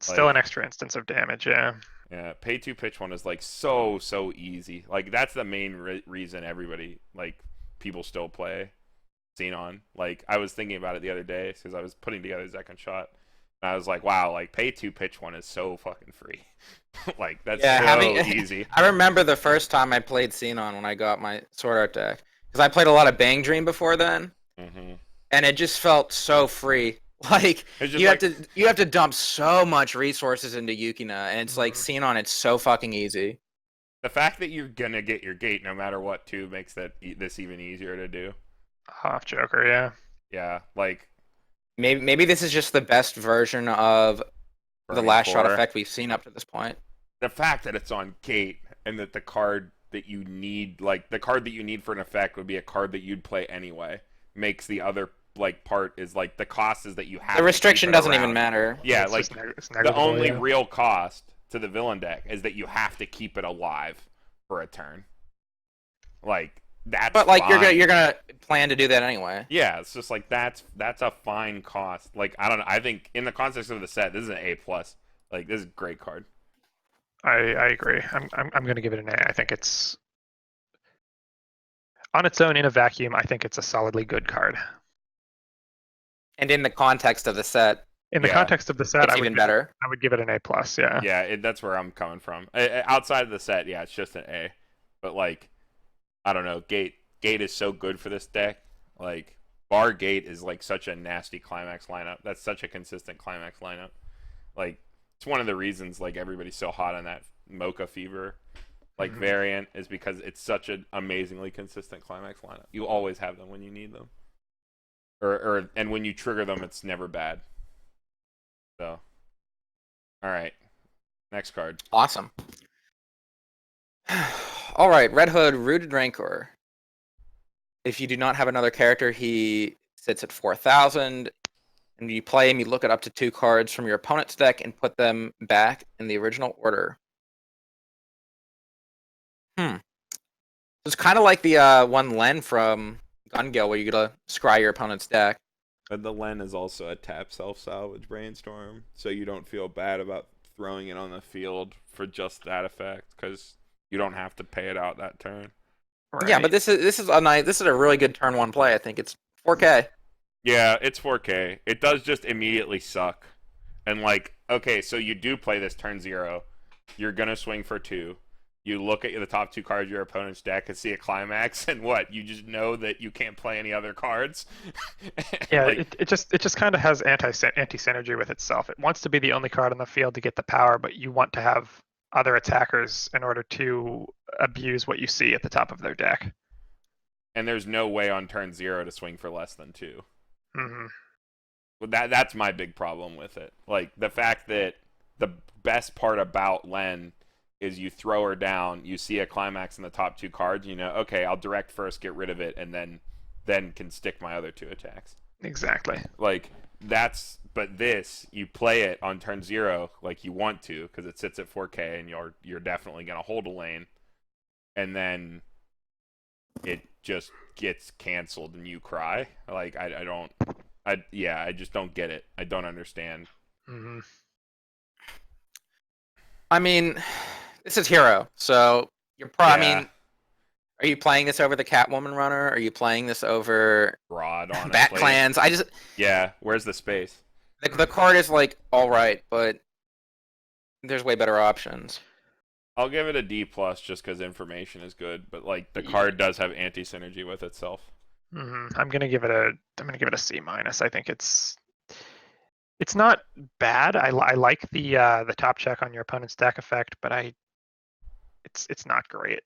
Speaker 3: Still an extra instance of damage, yeah.
Speaker 1: Yeah, pay 2, pitch 1 is like so easy. Like that's the main reason people still play Xenon. Like I was thinking about it the other day because I was putting together Second Shot. And I was like, wow, like pay 2, pitch 1 is so fucking free. Like that's easy.
Speaker 2: I remember the first time I played Xenon when I got my Sword Art deck. Because I played a lot of Bang Dream before then. And it just felt so free. Like you have to dump so much resources into Yukina, and it's like Xenon, it's so fucking easy.
Speaker 1: The fact that you're gonna get your gate no matter what too makes this even easier to do.
Speaker 3: Half Joker, yeah.
Speaker 1: Yeah, like
Speaker 2: maybe this is just the best version of the last shot effect we've seen up to this point.
Speaker 1: The fact that it's on Gate and that the card that you need, like the card that you need for an effect would be a card that you'd play anyway, makes the other like part is like the cost is that you have.
Speaker 2: The restriction doesn't even matter.
Speaker 1: Yeah, it's like the only real cost to the villain deck is that you have to keep it alive for a turn. Like that's.
Speaker 2: But like
Speaker 1: fine.
Speaker 2: you're gonna plan to do that anyway.
Speaker 1: Yeah, it's just like that's a fine cost. Like I don't know. I think in the context of the set, this is an A+. Like this is a great card.
Speaker 3: I agree. I'm gonna give it an A. I think it's on its own in a vacuum. I think it's a solidly good card.
Speaker 2: And in the context of the set,
Speaker 3: context of the set,
Speaker 2: it's even better.
Speaker 3: I would give it an A+. Yeah.
Speaker 1: Yeah, that's where I'm coming from. Outside of the set, yeah, it's just an A. But like, I don't know. Gate is so good for this deck. Like, bar Gate is like such a nasty climax lineup. That's such a consistent climax lineup. Like, it's one of the reasons like everybody's so hot on that Mocha Fever like variant is because it's such an amazingly consistent climax lineup. You always have them when you need them. And when you trigger them, it's never bad. So, all right, next card.
Speaker 2: Awesome. All right, Red Hood, Rooted Rancor. If you do not have another character, he sits at 4,000. And you play him, you look at up to 2 cards from your opponent's deck and put them back in the original order. It's kind of like the one Len from Gun-Gale where you gotta scry your opponent's deck.
Speaker 1: And the Len is also a tap self-salvage brainstorm, so you don't feel bad about throwing it on the field for just that effect, because you don't have to pay it out that turn.
Speaker 2: Right. Yeah, but this is a really good turn 1 play. I think it's 4K.
Speaker 1: Yeah, it's 4K. It does just immediately suck. And like, okay, so you do play this turn 0. You're gonna swing for 2. You look at the top 2 cards of your opponent's deck and see a climax, and what? You just know that you can't play any other cards.
Speaker 3: Yeah, like, it just kind of has anti-synergy with itself. It wants to be the only card on the field to get the power, but you want to have other attackers in order to abuse what you see at the top of their deck.
Speaker 1: And there's no way on turn 0 to swing for less than 2.
Speaker 3: Mm-hmm.
Speaker 1: Well, that's my big problem with it. Like the fact that the best part about Len is you throw her down, you see a climax in the top 2 cards, you know, okay, I'll direct first, get rid of it, and then then can stick my other 2 attacks.
Speaker 3: Exactly.
Speaker 1: Like but this, you play it on turn 0 like you want to because it sits at 4K and you're definitely gonna hold a lane, and then it just gets canceled and you cry. Like I just don't get it. I don't understand.
Speaker 3: Mm-hmm.
Speaker 2: I mean, this is Hero, so you're I mean, are you playing this over the Catwoman runner? Are you playing this over
Speaker 1: Grodd, honestly.
Speaker 2: Bat Clans?
Speaker 1: Where's the space?
Speaker 2: The card is like all right, but there's way better options.
Speaker 1: I'll give it a D+ just because information is good, but like the card does have anti-synergy with itself.
Speaker 3: Mm-hmm. I'm gonna give it a C-. I think it's not bad. I like the top check on your opponent's deck effect, but it's not great.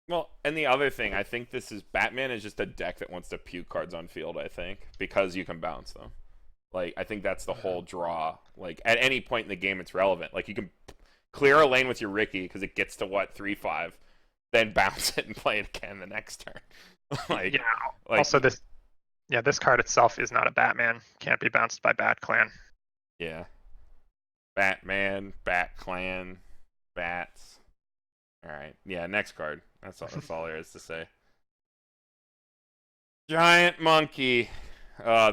Speaker 1: Well, and the other thing, I think Batman is just a deck that wants to puke cards on field, I think, because you can bounce them. Like, I think that's the whole draw. Like, at any point in the game, it's relevant. Like, you can clear a lane with your Ricky because it gets to, 3/5, then bounce it and play it again the next turn.
Speaker 3: Also, this card itself is not a Batman. Can't be bounced by Bat Clan.
Speaker 1: Yeah. Batman, Bat Clan, Bats. All right. Yeah, next card. That's all there is to say. Giant Monkey.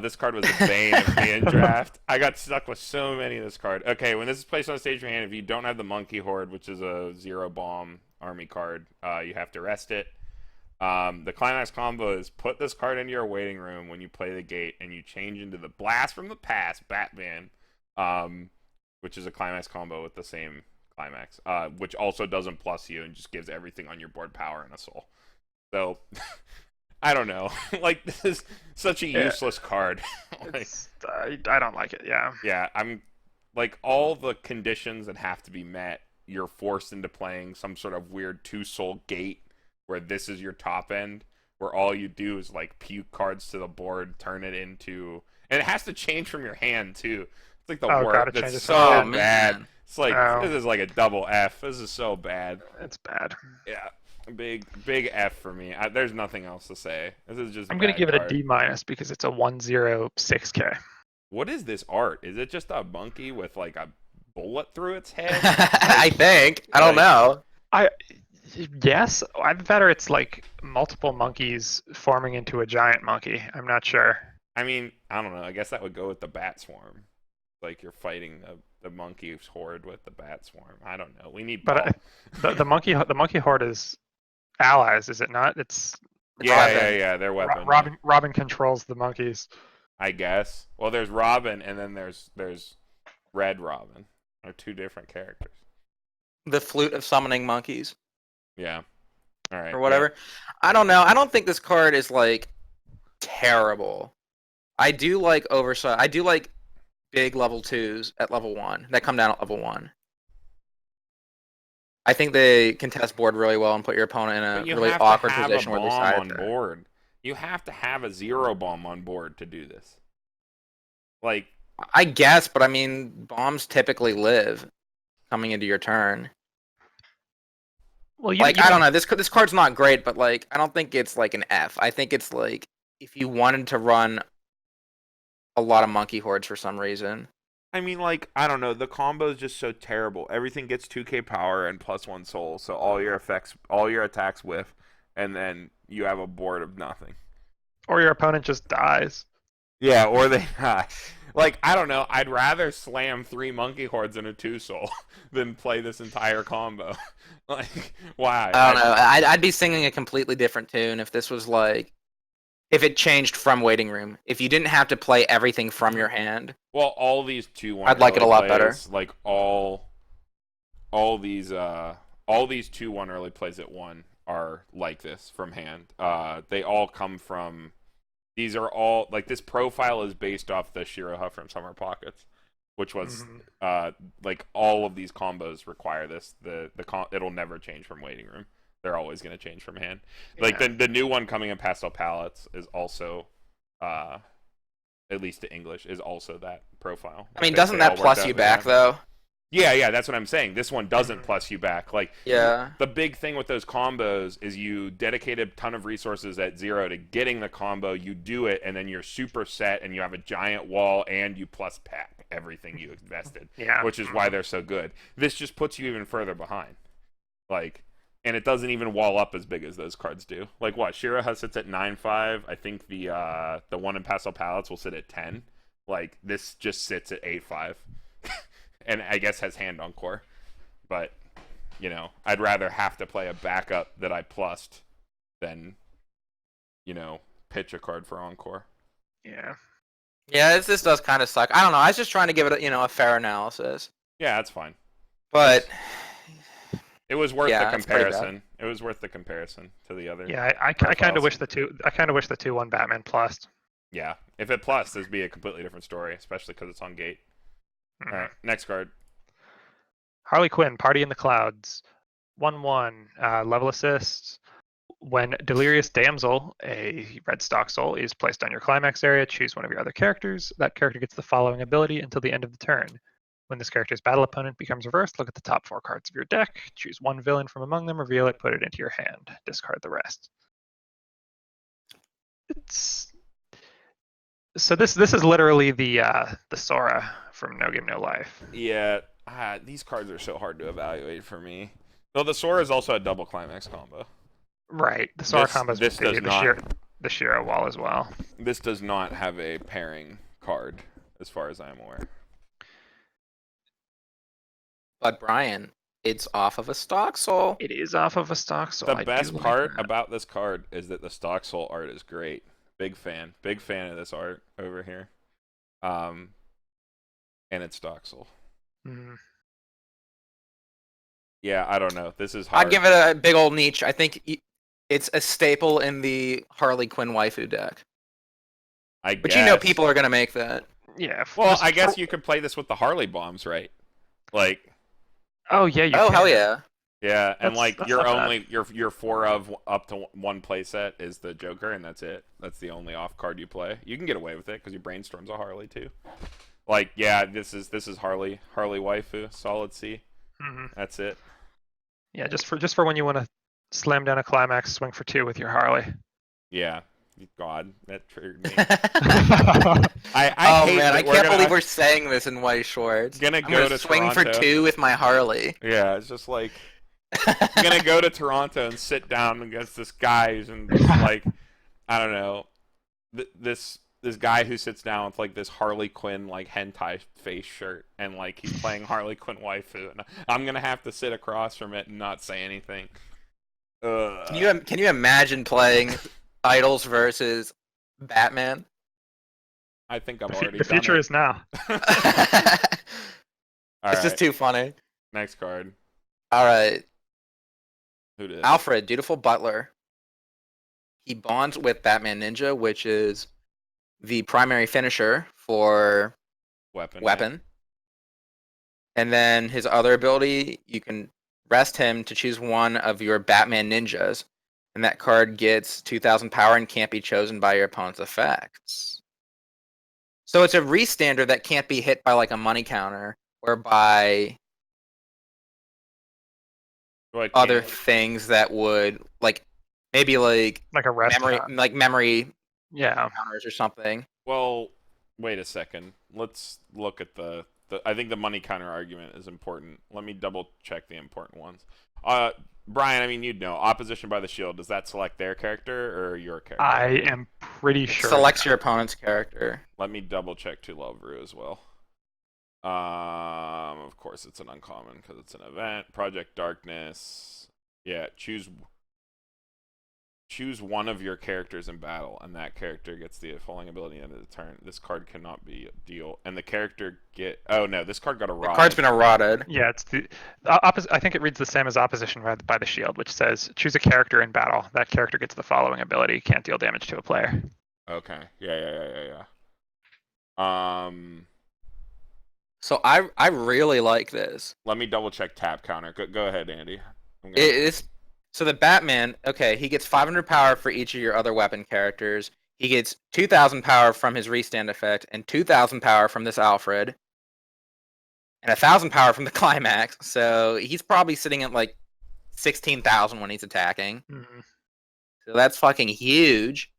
Speaker 1: This card was a bane of me in draft. I got stuck with so many of this card. Okay, when this is placed on the stage of your hand, if you don't have the Monkey Horde, which is a 0-bomb army card, you have to rest it. The climax combo is put this card into your waiting room when you play the gate, and you change into the Blast from the Past, Batman, which is a climax combo with the same climax, which also doesn't plus you and just gives everything on your board power and a soul. So, I don't know. Like, this is such a useless card.
Speaker 3: I don't like it, yeah.
Speaker 1: Yeah, I'm, like, all the conditions that have to be met, you're forced into playing some sort of weird 2-soul gate where this is your top end, where all you do is, like, puke cards to the board, turn it into... And it has to change from your hand, too. It's like the worst. It's so bad. It's like, This is like a double F. This is so bad.
Speaker 3: It's bad.
Speaker 1: Yeah. Big F for me. There's nothing else to say. This is just
Speaker 3: I'm going to give it a D- because it's a 106K.
Speaker 1: What is this art? Is it just a monkey with like a bullet through its head?
Speaker 2: I think. I don't know.
Speaker 3: Yes. Either that or it's like multiple monkeys forming into a giant monkey. I'm not sure.
Speaker 1: I mean, I don't know. I guess that would go with the bat swarm. Like you're fighting the monkey horde with the bat swarm. I don't know. We need.
Speaker 3: But the monkey horde is allies, is it not? It's
Speaker 1: yeah. They're weapons.
Speaker 3: Robin controls the monkeys.
Speaker 1: I guess. Well, there's Robin, and then there's Red Robin. They're 2 different characters.
Speaker 2: The flute of summoning monkeys.
Speaker 1: Yeah. All right.
Speaker 2: Or whatever. Yeah. I don't know. I don't think this card is like terrible. I do like oversight. I do like big level 2s at level 1 that come down at level 1. I think they contest board really well and put your opponent in a really awkward position where they side
Speaker 1: on board. You have to have a 0-bomb on board to do this. Like,
Speaker 2: I guess, but I mean, bombs typically live coming into your turn. Well, I don't know. This card's not great, but like, I don't think it's like an F. I think it's like if you wanted to run a lot of monkey hordes for some reason.
Speaker 1: I mean, like, I don't know. The combo is just so terrible. Everything gets 2k power and +1 soul, so all your attacks whiff, and then you have a board of nothing.
Speaker 3: Or your opponent just dies.
Speaker 1: Yeah, or they die. Like, I don't know. I'd rather slam 3 monkey hordes in a 2-soul than play this entire combo. Like, why?
Speaker 2: I don't know. I'd be singing a completely different tune if this was like, if it changed from waiting room. If you didn't have to play everything from your hand.
Speaker 1: Well, all these 2-1.
Speaker 2: I'd like it a lot better.
Speaker 1: Like all these 2-1 early plays at 1 are like this from hand. They all come from. These are all like this profile is based off the Shiroha from Summer Pockets, which was like all of these combos require this. It'll never change from waiting room. They're always going to change from hand. Like the new one coming in Pastel Palettes is also, at least to English, is also that profile.
Speaker 2: I mean, doesn't that plus you back though?
Speaker 1: Yeah, that's what I'm saying. This one doesn't plus you back. Like,
Speaker 2: Yeah.
Speaker 1: the big thing with those combos is you dedicate a ton of resources at 0 to getting the combo, you do it, and then you're super set, and you have a giant wall, and you plus pack everything you invested.
Speaker 3: Yeah.
Speaker 1: Which is why they're so good. This just puts you even further behind. Like, and it doesn't even wall up as big as those cards do. Like, what? Shira sits at 9-5. I think the one in Pastel Palettes will sit at 10. Like, this just sits at 8-5. And I guess has hand encore. But, you know, I'd rather have to play a backup that I plussed than, you know, pitch a card for encore.
Speaker 3: Yeah.
Speaker 2: Yeah, this does kind of suck. I don't know. I was just trying to give it a fair analysis.
Speaker 1: Yeah, that's fine.
Speaker 2: But
Speaker 1: it was worth
Speaker 2: Yeah,
Speaker 1: the
Speaker 2: it's pretty bad.
Speaker 1: comparison. It was worth the comparison to the other.
Speaker 3: Yeah, I kind of
Speaker 1: profiles.
Speaker 3: wish the 2/1 Batman plussed.
Speaker 1: Yeah, if it plus, this would be a completely different story, especially because it's on gate. All right, next card.
Speaker 3: Harley Quinn, Party in the Clouds. 1/1, level assist. When Delirious Damsel, a red stock soul, is placed on your climax area, choose one of your other characters. That character gets the following ability until the end of the turn. When this character's battle opponent becomes reversed, look at the top 4 cards of your deck, choose one villain from among them, reveal it, put it into your hand, discard the rest. So this is literally the Sora from No Game No Life.
Speaker 1: Yeah, these cards are so hard to evaluate for me. Though the Sora is also a double climax combo.
Speaker 3: Right, the Sora
Speaker 1: This-
Speaker 3: combos
Speaker 1: this
Speaker 3: with
Speaker 1: does not-
Speaker 3: the Shira wall as well.
Speaker 1: This does not have a pairing card, as far as I'm aware.
Speaker 2: But Brian, it's off of a stock soul.
Speaker 3: It is off of a stock soul.
Speaker 1: The
Speaker 3: I do
Speaker 1: best
Speaker 3: like
Speaker 1: part
Speaker 3: that.
Speaker 1: about this card is that the stock soul art is great. Big fan of this art over here. And it's stock soul.
Speaker 3: Mhm.
Speaker 1: Yeah, I don't know. This is hard.
Speaker 2: I'd give it a big old niche. I think it's a staple in the Harley Quinn waifu deck.
Speaker 1: I
Speaker 2: But
Speaker 1: guess.
Speaker 2: people are gonna make that.
Speaker 3: Yeah.
Speaker 1: Well, I guess you could play this with the Harley bombs, right? Like,
Speaker 3: Oh yeah. You
Speaker 2: Oh
Speaker 3: can.
Speaker 2: hell yeah!
Speaker 1: yeah, and
Speaker 3: That's-
Speaker 1: like
Speaker 3: that's
Speaker 1: you're
Speaker 3: not bad.
Speaker 1: only your 4 of up to 1 playset is the Joker, and that's it. That's the only off card you play. You can get away with it because your brainstorm's a Harley too. Like, yeah, this is Harley waifu, solid C.
Speaker 3: Mhm.
Speaker 1: That's it.
Speaker 3: Yeah, just for when you want to slam down a climax, swing for 2 with your Harley.
Speaker 1: Yeah, God, that triggered me.
Speaker 2: Oh
Speaker 1: I hate
Speaker 2: man,
Speaker 1: that
Speaker 2: I
Speaker 1: we're
Speaker 2: can't
Speaker 1: gonna-
Speaker 2: believe we're saying this in Weiss Schwarz.
Speaker 1: Gonna
Speaker 2: I'm
Speaker 1: go
Speaker 2: gonna
Speaker 1: to
Speaker 2: swing
Speaker 1: Toronto.
Speaker 2: for 2 with my Harley.
Speaker 1: Yeah, it's just like I'm gonna go to Toronto and sit down against this guy who's in like, I don't know, this guy who sits down with like this Harley Quinn like hentai face shirt and like he's playing Harley Quinn waifu, and I'm gonna have to sit across from it and not say anything.
Speaker 2: Can you imagine playing Idols versus Batman?
Speaker 1: I think I've
Speaker 3: The
Speaker 1: already
Speaker 3: future
Speaker 1: done
Speaker 3: is now.
Speaker 2: It's
Speaker 1: All right,
Speaker 2: just too funny.
Speaker 1: next card.
Speaker 2: All right,
Speaker 1: Who did?
Speaker 2: Alfred, dutiful butler. He bonds with Batman Ninja, which is the primary finisher for weapon. And then his other ability, you can rest him to choose one of your Batman Ninjas. And that card gets 2,000 power and can't be chosen by your opponent's effects. So it's a restander that can't be hit by like a money counter or by
Speaker 1: What
Speaker 2: other
Speaker 1: can't-
Speaker 2: things that would like maybe like
Speaker 3: Like a rest.
Speaker 2: memory
Speaker 3: Yeah.
Speaker 2: counters or something.
Speaker 1: Well, wait a second. Let's look at the. I think the money counter argument is important. Let me double check the important ones. Brian, I mean, you'd know. Opposition by the shield. Does that select their character or your character?
Speaker 3: I am pretty sure.
Speaker 2: Selects your opponent's character.
Speaker 1: Let me double check To Love Rue as well. Of course, it's an uncommon because it's an event. Project Darkness. Yeah, choose one of your characters in battle, and that character gets the following ability at the end of the turn. This card cannot be a deal, and the character get. Oh no, this card got a
Speaker 2: The
Speaker 1: rod.
Speaker 2: card's been eroded.
Speaker 3: Yeah, it's the opposite. I think it reads the same as opposition by the shield, which says choose a character in battle. That character gets the following ability: can't deal damage to a player.
Speaker 1: Okay. Yeah.
Speaker 2: So I really like this.
Speaker 1: Let me double check tap counter. Go ahead, Andy. I'm
Speaker 2: It
Speaker 1: gonna-
Speaker 2: is so the Batman. Okay, he gets 500 power for each of your other weapon characters. He gets 2,000 power from his restand effect and 2,000 power from this Alfred. and 1,000 power from the climax. So he's probably sitting at like 16,000 when he's attacking.
Speaker 3: Mm-hmm.
Speaker 2: So that's fucking huge.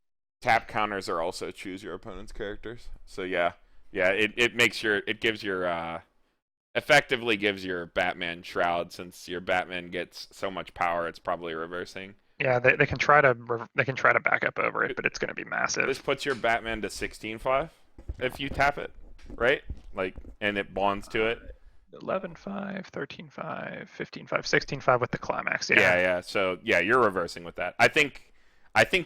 Speaker 1: Tap counters are also choose your opponent's characters. So yeah, it gives your effectively gives your Batman Shroud, since your Batman gets so much power, it's probably reversing.
Speaker 3: Yeah, they can try to back up over it, but it's going to be massive.
Speaker 1: This puts your Batman to 16.5 if you tap it, right? Like, and it bonds to it.
Speaker 3: 11.5, 13.5, 15.5, 16.5 with the climax.
Speaker 1: Yeah. So yeah, you're reversing with that. I think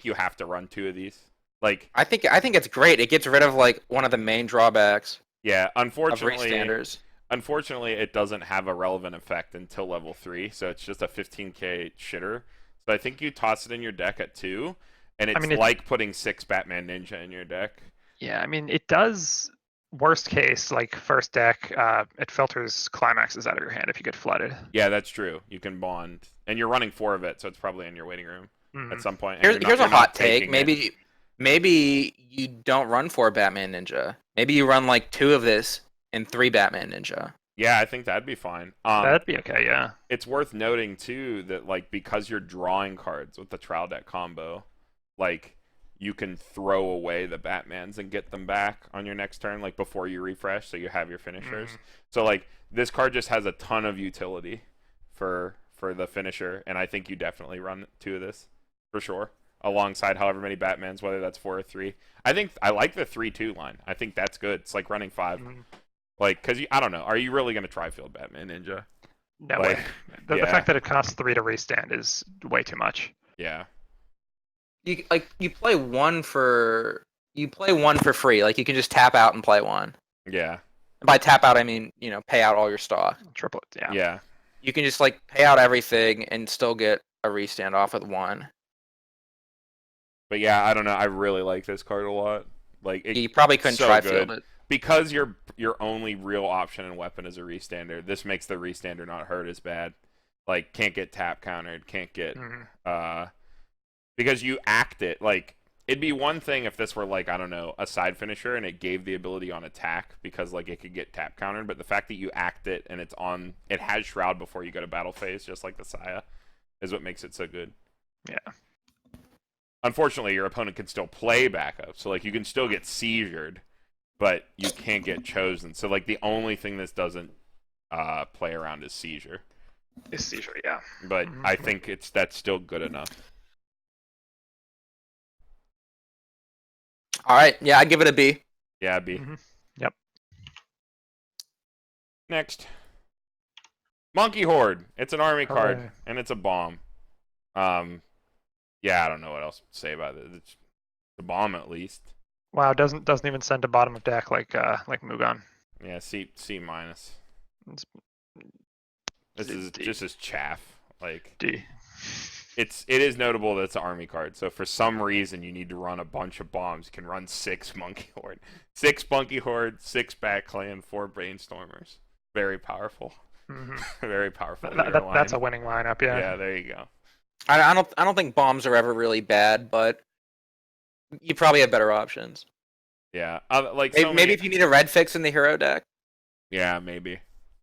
Speaker 1: you have to run 2 of these. Like,
Speaker 2: I think it's great. It gets rid of like one of the main drawbacks.
Speaker 1: Yeah,
Speaker 2: unfortunately,
Speaker 1: it doesn't have a relevant effect until level 3, so it's just a 15k shitter. So I think you toss it in your deck at 2, and it's like putting 6 Batman Ninja in your deck.
Speaker 3: Yeah, I mean, it does, worst case, like first deck, it filters climaxes out of your hand if you get flooded.
Speaker 1: Yeah, that's true. You can bond. And you're running 4 of it, so it's probably in your waiting room at some point.
Speaker 2: Here's a hot take. Maybe you don't run 4 Batman Ninja. Maybe you run like 2 of this and 3 Batman Ninja.
Speaker 1: Yeah, I think that'd be fine.
Speaker 3: That'd be okay, yeah.
Speaker 1: It's worth noting, too, that like because you're drawing cards with the trial deck combo, like you can throw away the Batmans and get them back on your next turn, like before you refresh, so you have your finishers. So like this card just has a ton of utility for the finisher, and I think you definitely run 2 of this for sure, alongside however many Batmans, whether that's 4 or 3. I like the 3-2 line. I think that's good. It's like running 5. Like, because I don't know. Are you really going to try field Batman Ninja?
Speaker 3: No way. The fact that it costs 3 to restand is way too much.
Speaker 1: Yeah.
Speaker 2: You play one for free. Like you can just tap out and play 1.
Speaker 1: Yeah.
Speaker 2: And by tap out, I mean pay out all your stock.
Speaker 3: Triplet. Yeah.
Speaker 1: Yeah.
Speaker 2: You can just like pay out everything and still get a restand off with 1.
Speaker 1: But yeah, I don't know. I really like this card a lot. Like
Speaker 2: you probably couldn't try field it.
Speaker 1: Because your only real option in weapon is a restander. This makes the restander not hurt as bad. Like can't get tap countered, can't get because you act it. Like it'd be one thing if this were like, I don't know, a side finisher and it gave the ability on attack because like it could get tap countered, but the fact that you act it and it has Shroud before you go to battle phase, just like the Saya, is what makes it so good.
Speaker 3: Yeah.
Speaker 1: Unfortunately, your opponent can still play backup, so like you can still get seizured, but you can't get chosen. So like the only thing this doesn't play around is seizure.
Speaker 3: Is seizure, yeah.
Speaker 1: But I think that's still good enough.
Speaker 2: All right, yeah, I'd give it a B.
Speaker 1: Yeah, B.
Speaker 3: Yep.
Speaker 1: Next, Monkey Horde. It's an army card and it's a bomb. Yeah, I don't know what else to say about it. It's a bomb at least.
Speaker 3: Wow, doesn't even send to bottom of deck like Mugan.
Speaker 1: Yeah, C minus. This is just as chaff. Like
Speaker 3: D.
Speaker 1: It is notable that it's an army card. So for some reason you need to run a bunch of bombs. You can run 6 Monkey Horde, 6 Monkey Horde, 6 Bat Clan, 4 Brainstormers. Very powerful. Very powerful.
Speaker 3: That's a winning lineup. Yeah.
Speaker 1: Yeah, there you go.
Speaker 2: I don't think bombs are ever really bad, but you probably have better options.
Speaker 1: Yeah,
Speaker 2: maybe if you need a red fix in the hero deck.
Speaker 1: Yeah, maybe.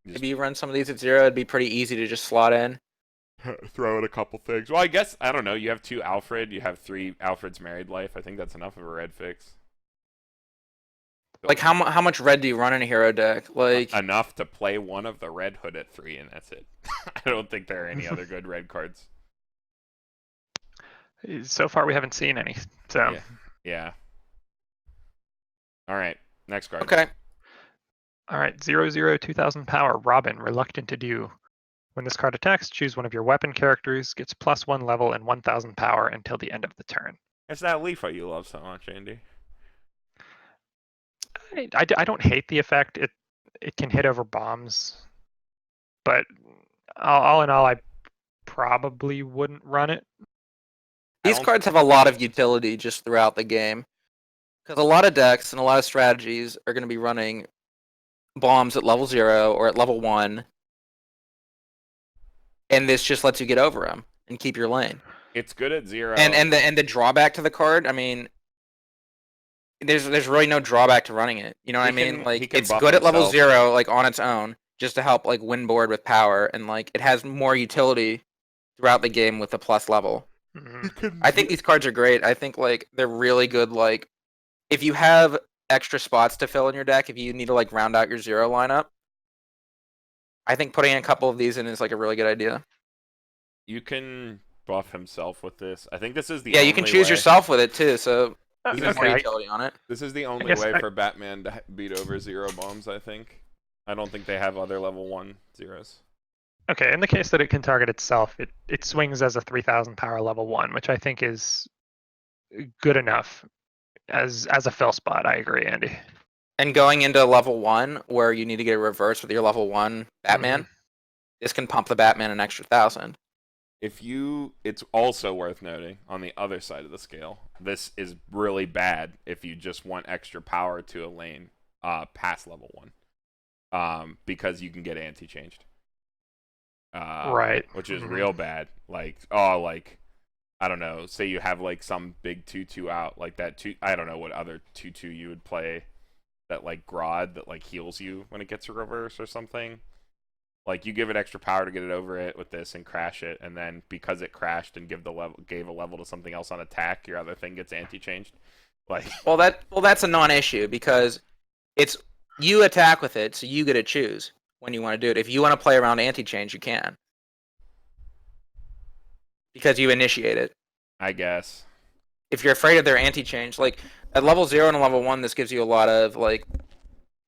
Speaker 2: Maybe you run some of these at 0. It'd be pretty easy to just slot in.
Speaker 1: Throw in a couple things. Well, I guess I don't know. You have 2 Alfred. You have 3 Alfred's Married Life. I think that's enough of a red fix.
Speaker 2: Like how much red do you run in a hero deck? Like
Speaker 1: enough to play one of the Red Hood at 3, and that's it. I don't think there are any other good red cards.
Speaker 3: So far, we haven't seen any. So
Speaker 1: yeah. All right, next card.
Speaker 2: Okay.
Speaker 3: All right, 0/0 2,000 power. Robin, Reluctant to Do. When this card attacks, choose one of your weapon characters. Gets +1 level and 1,000 power until the end of the turn.
Speaker 1: It's that Leafa you love so much, Andy.
Speaker 3: I don't hate the effect. It can hit over bombs, but all in all, I probably wouldn't run it.
Speaker 2: These cards have a lot of utility just throughout the game. Because a lot of decks and a lot of strategies are going to be running bombs at level 0 or at level 1. And this just lets you get over them and keep your lane.
Speaker 1: It's good at 0.
Speaker 2: And the drawback to the card, I mean, there's really no drawback to running it. You know what I mean? Like it's good at level 0, like on its own. just to help like win board with power, and like it has more utility throughout the game with the plus level. I think these cards are great. I think like they're really good. Like if you have extra spots to fill in your deck, if you need to like round out your 0 lineup, I think putting a couple of these in is like a really good idea.
Speaker 1: You can buff himself with this. I think this is the
Speaker 2: Yeah,
Speaker 1: only
Speaker 2: you can choose
Speaker 1: way.
Speaker 2: yourself with it too, so
Speaker 1: This
Speaker 2: even
Speaker 1: is
Speaker 2: more
Speaker 3: okay.
Speaker 2: utility on it.
Speaker 1: This is the only
Speaker 3: guess
Speaker 1: way for Batman to beat over 0 bombs, I think. I don't think they have other level 1 zeros.
Speaker 3: Okay, in the case that it can target itself, it swings as a 3,000 power level 1, which I think is good enough as a fill spot. I agree, Andy.
Speaker 2: And going into level 1, where you need to get a reverse with your level 1 Batman, this can pump the Batman an extra 1,000.
Speaker 1: It's also worth noting, on the other side of the scale, this is really bad if you just want extra power to a lane past level 1. Because you can get anti-changed.
Speaker 3: Right.
Speaker 1: Which is real bad. Like, I don't know, say you have like some big 2/2 out, like that 2, I don't know what other 2/2 you would play, that like Grodd that like heals you when it gets a reverse or something. Like you give it extra power to get it over it with this and crash it, and then because it crashed and gave a level to something else on attack, your other thing gets anti-changed. Like
Speaker 2: Well that's a non-issue because it's you attack with it, so you get to choose when you want to do it. If you want to play around anti-change, you can. Because you initiate it.
Speaker 1: I guess.
Speaker 2: If you're afraid of their anti-change, like at level 0 and level 1, this gives you a lot of like,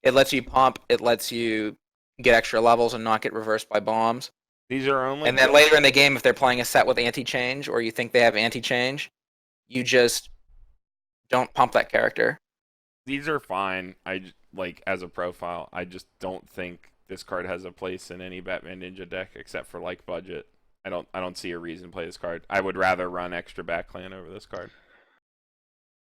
Speaker 2: it lets you pump, it lets you get extra levels and not get reversed by bombs.
Speaker 1: These are only.
Speaker 2: And then later in the game, if they're playing a set with anti-change, or you think they have anti-change, you just don't pump that character.
Speaker 1: These are fine. Like as a profile, I just don't think this card has a place in any Batman Ninja deck except for like budget. I don't see a reason to play this card. I would rather run extra backland over this card.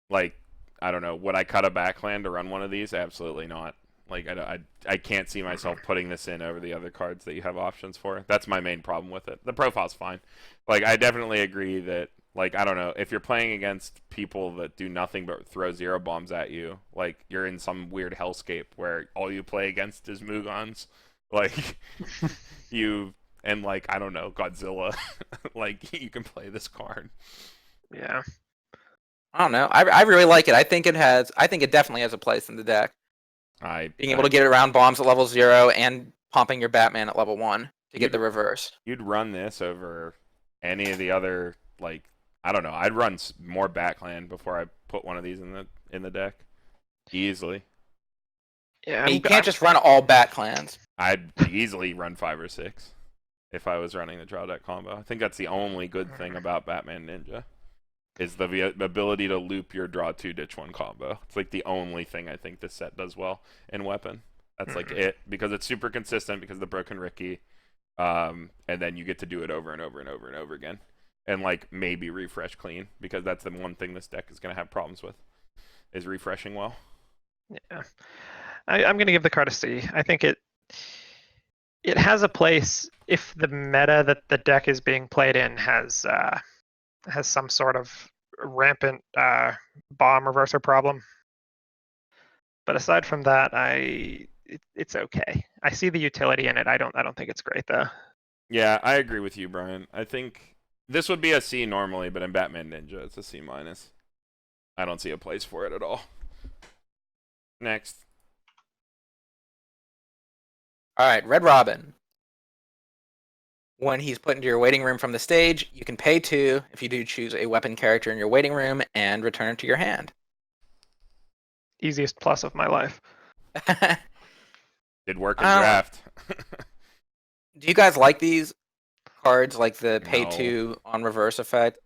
Speaker 1: Like, I don't know, would I cut a backland to run one of these? Absolutely not. Like, I can't see myself putting this in over the other cards that you have options for. That's my main problem with it. The profile's fine. Like, I definitely agree that, like, I don't know, if you're playing against people that do nothing but throw 0 bombs at you, like, you're in some weird hellscape where all you play against is Mugons. Like, and, like, I don't know, Godzilla. Like, you can play this card.
Speaker 3: Yeah.
Speaker 2: I don't know. I really like it. I think it definitely has a place in the deck. Being able to get around bombs at level 0 and pumping your Batman at level 1 to get the reverse.
Speaker 1: You'd run this over any of the other, like, I don't know. I'd run more backland before I put one of these in the deck. Easily.
Speaker 3: Yeah.
Speaker 2: You can't just run all Batclans.
Speaker 1: I'd easily run 5 or 6 if I was running the draw deck combo. I think that's the only good thing about Batman Ninja. Is the ability to loop your draw 2 ditch 1 combo. It's like the only thing I think this set does well in weapon. That's like it, because it's super consistent because of the Broken Ricky, and then you get to do it over and over and over and over again, and like maybe refresh clean, because that's the one thing this deck is going to have problems with, is refreshing well.
Speaker 3: Yeah, I'm going to give the card a C. I think it has a place if the meta that the deck is being played in has some sort of rampant bomb reverser problem. But aside from that, it's okay. I see the utility in it. I don't think it's great though.
Speaker 1: Yeah, I agree with you, Brian. I think this would be a C normally, but in Batman Ninja, it's a C-. I don't see a place for it at all. Next.
Speaker 2: All right, Red Robin. When he's put into your waiting room from the stage, you can pay 2 if you do choose a weapon character in your waiting room and return it to your hand.
Speaker 3: Easiest plus of my life.
Speaker 1: Did work in draft.
Speaker 2: Do you guys like these cards, like the pay
Speaker 1: No.
Speaker 2: 2 on reverse effect?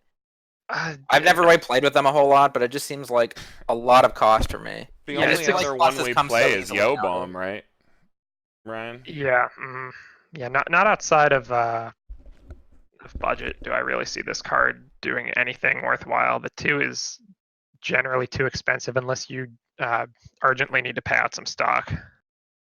Speaker 2: I've never really played with them a whole lot, but it just seems like a lot of cost for me.
Speaker 1: The
Speaker 2: Yeah,
Speaker 1: only
Speaker 2: just
Speaker 1: other
Speaker 2: like
Speaker 1: one
Speaker 2: pluses
Speaker 1: we
Speaker 2: come so
Speaker 1: play is
Speaker 2: easily
Speaker 1: Yo
Speaker 2: now.
Speaker 1: Bomb, right, Ryan?
Speaker 3: Yeah. Yeah. Not outside of budget do I really see this card doing anything worthwhile. The 2 is generally too expensive unless you urgently need to pay out some stock.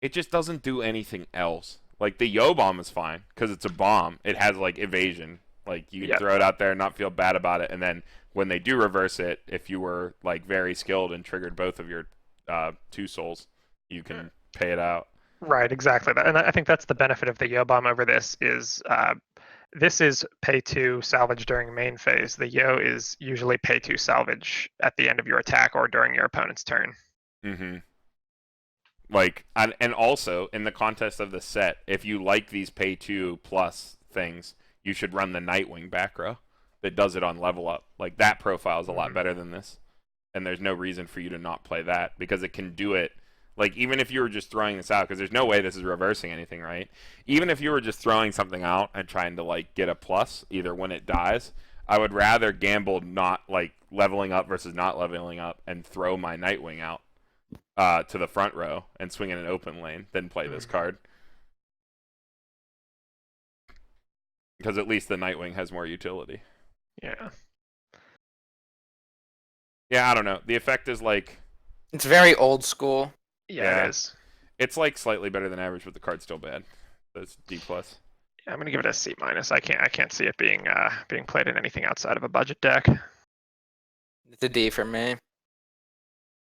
Speaker 1: It just doesn't do anything else. Like, the Yo Bomb is fine, because it's a bomb. It has, like, evasion. Like, you can throw it out there and not feel bad about it, and then when they do reverse it, if you were, like, very skilled and triggered both of your 2 souls, you can pay it out.
Speaker 3: Right, exactly. And I think that's the benefit of the Yo bomb over this is this is pay 2 salvage during main phase. The Yo is usually pay 2 salvage at the end of your attack or during your opponent's turn.
Speaker 1: Mm-hmm. Like, and also in the context of the set, if you like these pay 2 plus things, you should run the Nightwing back row that does it on level up. Like, that profile is a lot better than this. And there's no reason for you to not play that because it can do it. Like, even if you were just throwing this out, because there's no way this is reversing anything, right? Even if you were just throwing something out and trying to, like, get a plus, either when it dies, I would rather gamble not, like, leveling up versus not leveling up and throw my Nightwing out to the front row and swing in an open lane than play this card. Because at least the Nightwing has more utility.
Speaker 3: Yeah.
Speaker 1: Yeah, I don't know. The effect is, like...
Speaker 2: It's very old school.
Speaker 3: Yeah, it is.
Speaker 1: It's like slightly better than average, but the card's still bad. So it's D+.
Speaker 3: Yeah, I'm gonna give it a C-. I can't see it being played in anything outside of a budget deck.
Speaker 2: It's a D for me.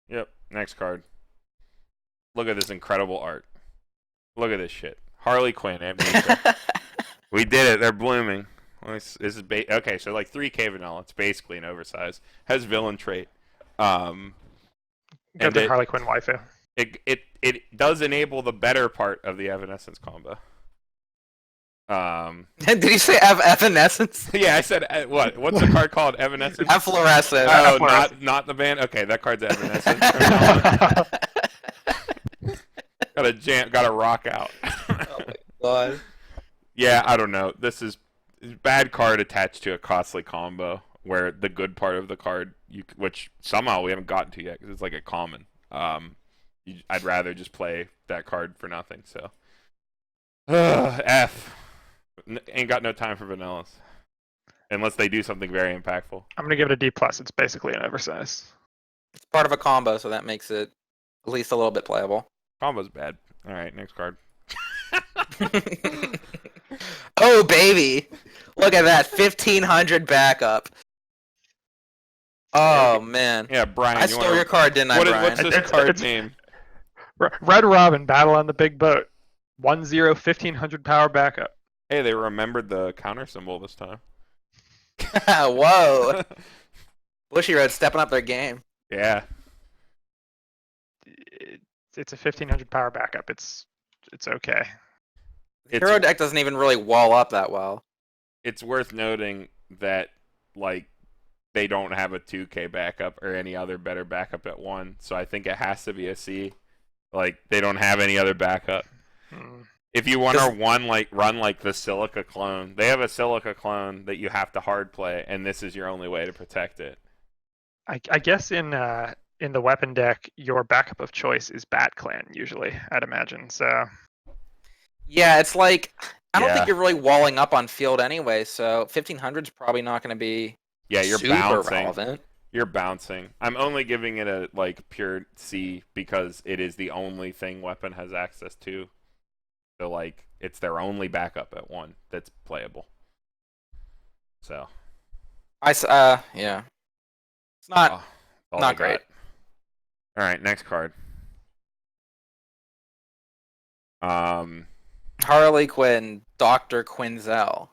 Speaker 1: Yep. Next card. Look at this incredible art. Look at this shit. Harley Quinn. Amnesia. We did it. They're blooming. This is okay. So like 3K vanilla. It's basically an oversize. Has villain trait.
Speaker 3: Go to Harley Quinn waifu.
Speaker 1: It does enable the better part of the Evanescence combo.
Speaker 2: Did you say Evanescence?
Speaker 1: Yeah, I said what? What's the card called? Evanescence.
Speaker 2: Efflorescence.
Speaker 1: Oh, not the band. Okay, that card's Evanescence. Got to rock out.
Speaker 2: Oh my god.
Speaker 1: Yeah, I don't know. This is bad card attached to a costly combo where the good part of the card, which somehow we haven't gotten to yet because it's like a common. I'd rather just play that card for nothing. So, F. Ain't got no time for vanillas. Unless they do something very impactful.
Speaker 3: I'm gonna give it a D+. It's basically an oversize.
Speaker 2: It's part of a combo, so that makes it at least a little bit playable.
Speaker 1: Combo's bad. All right, next card.
Speaker 2: Oh baby, look at that 1500 backup. Oh man.
Speaker 1: Yeah, Brian.
Speaker 2: I stole your card, didn't I, Brian?
Speaker 1: What's this card name?
Speaker 3: Red Robin, Battle on the Big Boat. 1-0, 1500 power backup.
Speaker 1: Hey, they remembered the counter symbol this time.
Speaker 2: Whoa. Bushy Road stepping up their game.
Speaker 1: Yeah.
Speaker 3: It's a 1500 power backup. It's okay.
Speaker 2: Hero deck doesn't even really wall up that well.
Speaker 1: It's worth noting that like they don't have a 2K backup or any other better backup at 1, so I think it has to be a C. Like they don't have any other backup. If you want to run like the Silica clone, they have a Silica clone that you have to hard play, and this is your only way to protect it.
Speaker 3: I guess in the weapon deck, your backup of choice is Bat Clan usually. I'd imagine so.
Speaker 2: Yeah, it's like I don't think you're really walling up on field anyway, so 1500 is probably not going to be
Speaker 1: you're
Speaker 2: super
Speaker 1: bouncing.
Speaker 2: relevant.
Speaker 1: You're bouncing. I'm only giving it a like pure C because it is the only thing weapon has access to. So like it's their only backup at 1 that's playable. So
Speaker 2: yeah. It's not great.
Speaker 1: All right, next card.
Speaker 2: Harley Quinn, Dr. Quinzel.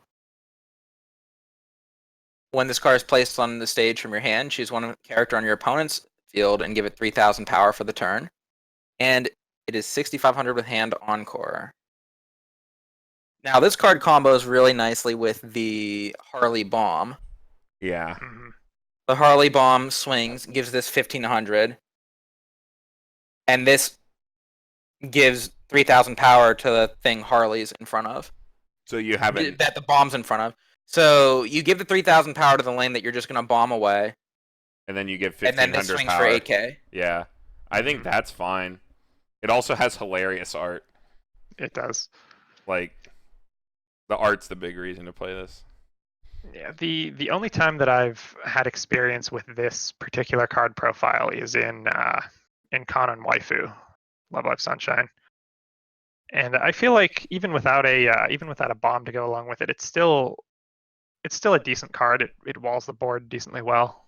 Speaker 2: When this card is placed on the stage from your hand, choose one character on your opponent's field and give it 3000 power for the turn. And it is 6500 with hand encore. Now, this card combos really nicely with the Harley Bomb.
Speaker 1: Yeah.
Speaker 2: The Harley Bomb swings, gives this 1500. And this gives 3000 power to the thing Harley's in front of.
Speaker 1: So you haven't...
Speaker 2: That the bomb's in front of. So you give the 3000 power to the lane that you're just going to bomb away.
Speaker 1: And then you get 1500
Speaker 2: and then this swings
Speaker 1: power.
Speaker 2: for 8k.
Speaker 1: Yeah. I think that's fine. It also has hilarious art.
Speaker 3: It does.
Speaker 1: Like, the art's the big reason to play this.
Speaker 3: Yeah, the only time that I've had experience with this particular card profile is in Kanon Waifu, Level Up Sunshine. And I feel like even without a bomb to go along with it, it's still a decent card. It walls the board decently well.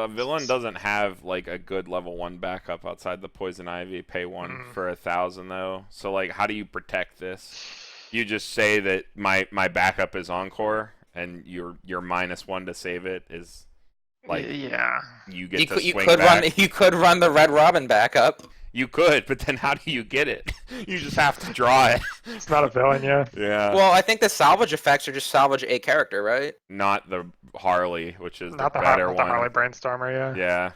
Speaker 1: Villain doesn't have like a good level 1 backup outside the Poison Ivy. Pay 1 for 1,000 though. So like, how do you protect this? You just say that my backup is Encore, and your -1 to save it is like you get to swing back.
Speaker 2: You could run the Red Robin backup.
Speaker 1: You could, but then how do you get it? You just have to draw it.
Speaker 3: It's not a villain yet.
Speaker 1: Yeah.
Speaker 2: Well, I think the salvage effects are just salvage a character, right?
Speaker 1: Not the Harley, which is
Speaker 3: not
Speaker 1: the better
Speaker 3: one.
Speaker 1: one.
Speaker 3: The Harley Brainstormer, yeah.
Speaker 1: Yeah.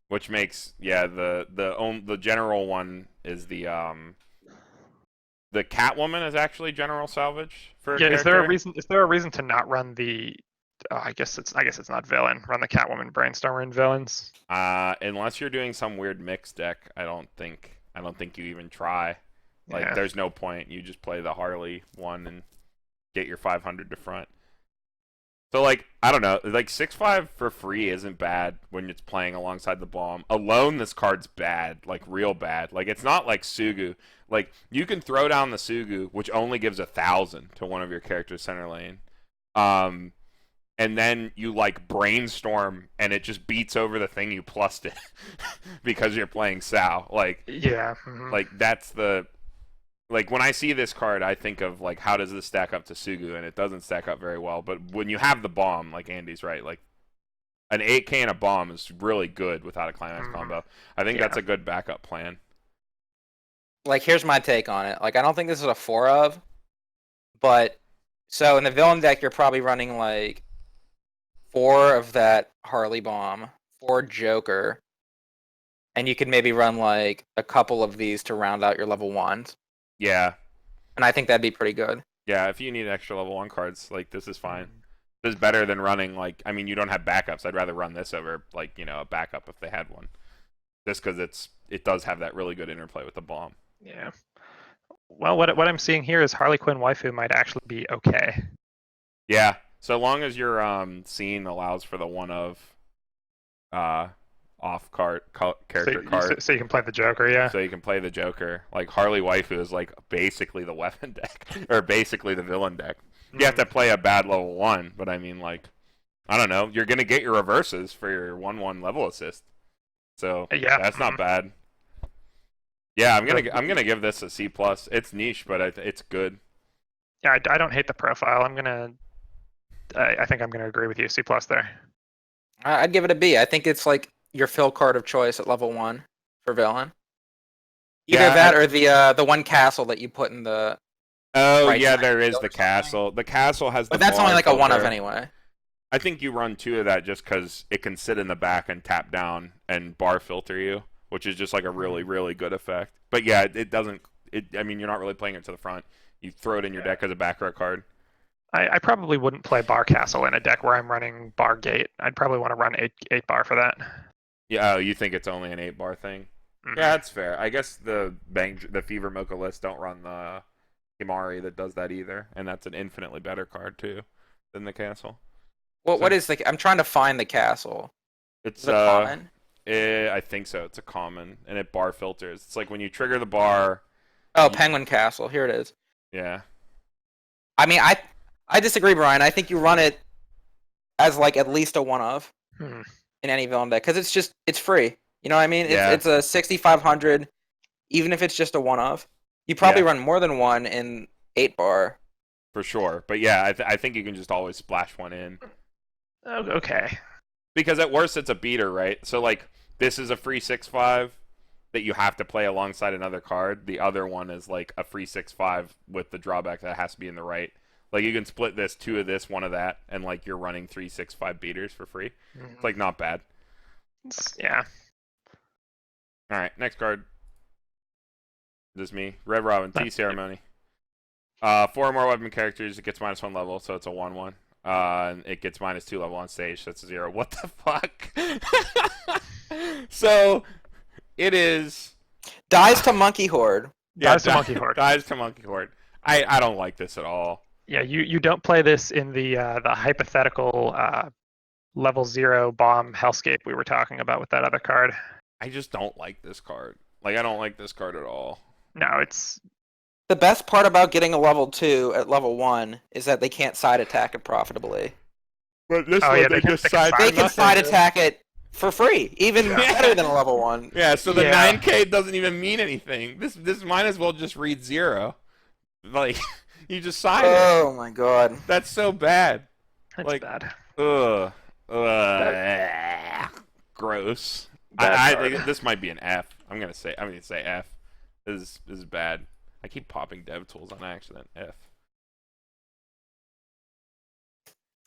Speaker 1: Which makes the general one is the Catwoman is actually general salvage for a character.
Speaker 3: Is there a reason to not run the I guess it's not villain. Run the Catwoman Brainstormer in villains.
Speaker 1: Unless you're doing some weird mix deck, I don't think you even try. Like, there's no point. You just play the Harley one and get your 500 to front. So, like, I don't know. Like, 6/5 for free isn't bad when it's playing alongside the bomb. Alone, this card's bad. Like, real bad. Like, it's not like Sugu. Like, you can throw down the Sugu, which only gives 1,000 to one of your characters center lane. And then you, like, brainstorm, and it just beats over the thing you plussed it because you're playing Sao. Like,
Speaker 3: yeah.
Speaker 1: Like, that's the... Like, when I see this card, I think of, like, how does this stack up to Sugu? And it doesn't stack up very well. But when you have the bomb, like Andy's right, like, an 8k and a bomb is really good without a climax combo. I think that's a good backup plan.
Speaker 2: Like, here's my take on it. Like, I don't think this is a 4 of, but... So, in the villain deck, you're probably running, like... 4 of that Harley bomb, 4 Joker, and you could maybe run like a couple of these to round out your level 1s.
Speaker 1: Yeah.
Speaker 2: And I think that'd be pretty good.
Speaker 1: Yeah, if you need extra level 1 cards, like, this is fine. This is better than running, like, I mean, you don't have backups. I'd rather run this over, like, you know, a backup if they had one. Just because it does have that really good interplay with the bomb.
Speaker 3: Yeah. Well, what I'm seeing here is Harley Quinn waifu might actually be okay.
Speaker 1: Yeah. So long as your scene allows for the one of off character card.
Speaker 3: So you can play the Joker, yeah.
Speaker 1: So you can play the Joker. Like, Harley waifu is like basically the weapon deck, or basically the villain deck. You have to play a bad level 1, but I mean, like, I don't know. You're gonna get your reverses for your 1/1 level assist. So that's not bad. Yeah, I'm gonna give this a C+. It's niche, but it's good.
Speaker 3: Yeah, I don't hate the profile. I think I'm going to agree with you. C+ there.
Speaker 2: I'd give it a B. I think it's like your fill card of choice at level 1 for villain. Either that or the one castle that you put in the...
Speaker 1: Oh, right, yeah, there is the castle. The castle has the...
Speaker 2: But that's only like a 1 of anyway.
Speaker 1: I think you run 2 of that just because it can sit in the back and tap down and bar filter you, which is just like a really, really good effect. But yeah, it doesn't... I mean, you're not really playing it to the front. You throw it in your deck as a back row card.
Speaker 3: I probably wouldn't play Bar Castle in a deck where I'm running Bar Gate. I'd probably want to run 8 bar for that.
Speaker 1: Yeah, oh, you think it's only an 8 bar thing? Mm-hmm. Yeah, that's fair. I guess the Fever Mocha list don't run the Himari that does that either, and that's an infinitely better card too than the castle.
Speaker 2: Well, what is the? I'm trying to find the castle.
Speaker 1: It's
Speaker 2: a common.
Speaker 1: I think so. It's a common, and it bar filters. It's like when you trigger the bar.
Speaker 2: Oh, Penguin Castle. Here it is.
Speaker 1: Yeah.
Speaker 2: I mean, I disagree, Brian. I think you run it as like at least a 1 of in any villain deck because it's free. You know what I mean? It's a 6,500, even if it's just a 1 of. You probably run more than 1 in 8 bar.
Speaker 1: For sure, but yeah, I think you can just always splash 1 in.
Speaker 3: Oh, okay.
Speaker 1: Because at worst it's a beater, right? So like this is a free 6/5 that you have to play alongside another card. The other one is like a free 6/5 with the drawback that it has to be in the right. Like, you can split this, 2 of this, 1 of that, and, like, you're running 3 6/5 beaters for free. It's, like, not bad.
Speaker 3: Yeah.
Speaker 1: All right, next card. This is me. Red Robin, Tea Ceremony. 4 or more weapon characters, it gets -1 level, so it's a 1/1. And it gets -2 level on stage, so it's a 0. What the fuck? So, it is...
Speaker 2: Dies to Monkey Horde.
Speaker 1: Yeah,
Speaker 3: Dies to Monkey Horde.
Speaker 1: Dies to Monkey Horde. I don't like this at all.
Speaker 3: Yeah, you don't play this in the hypothetical level 0 bomb hellscape we were talking about with that other card.
Speaker 1: I just don't like this card. Like, I don't like this card at all.
Speaker 3: No, it's...
Speaker 2: The best part about getting a level 2 at level 1 is that they can't side attack it profitably.
Speaker 1: But this
Speaker 3: they can side
Speaker 2: attack it for free, even better than a level 1.
Speaker 1: Yeah, so the 9K doesn't even mean anything. This might as well just read 0. Like, you just sign it.
Speaker 2: Oh my god.
Speaker 1: That's so bad.
Speaker 3: That's bad.
Speaker 1: Ugh. Gross. I think this might be an F. I'm gonna say F. This is bad. I keep popping dev tools on accident. F.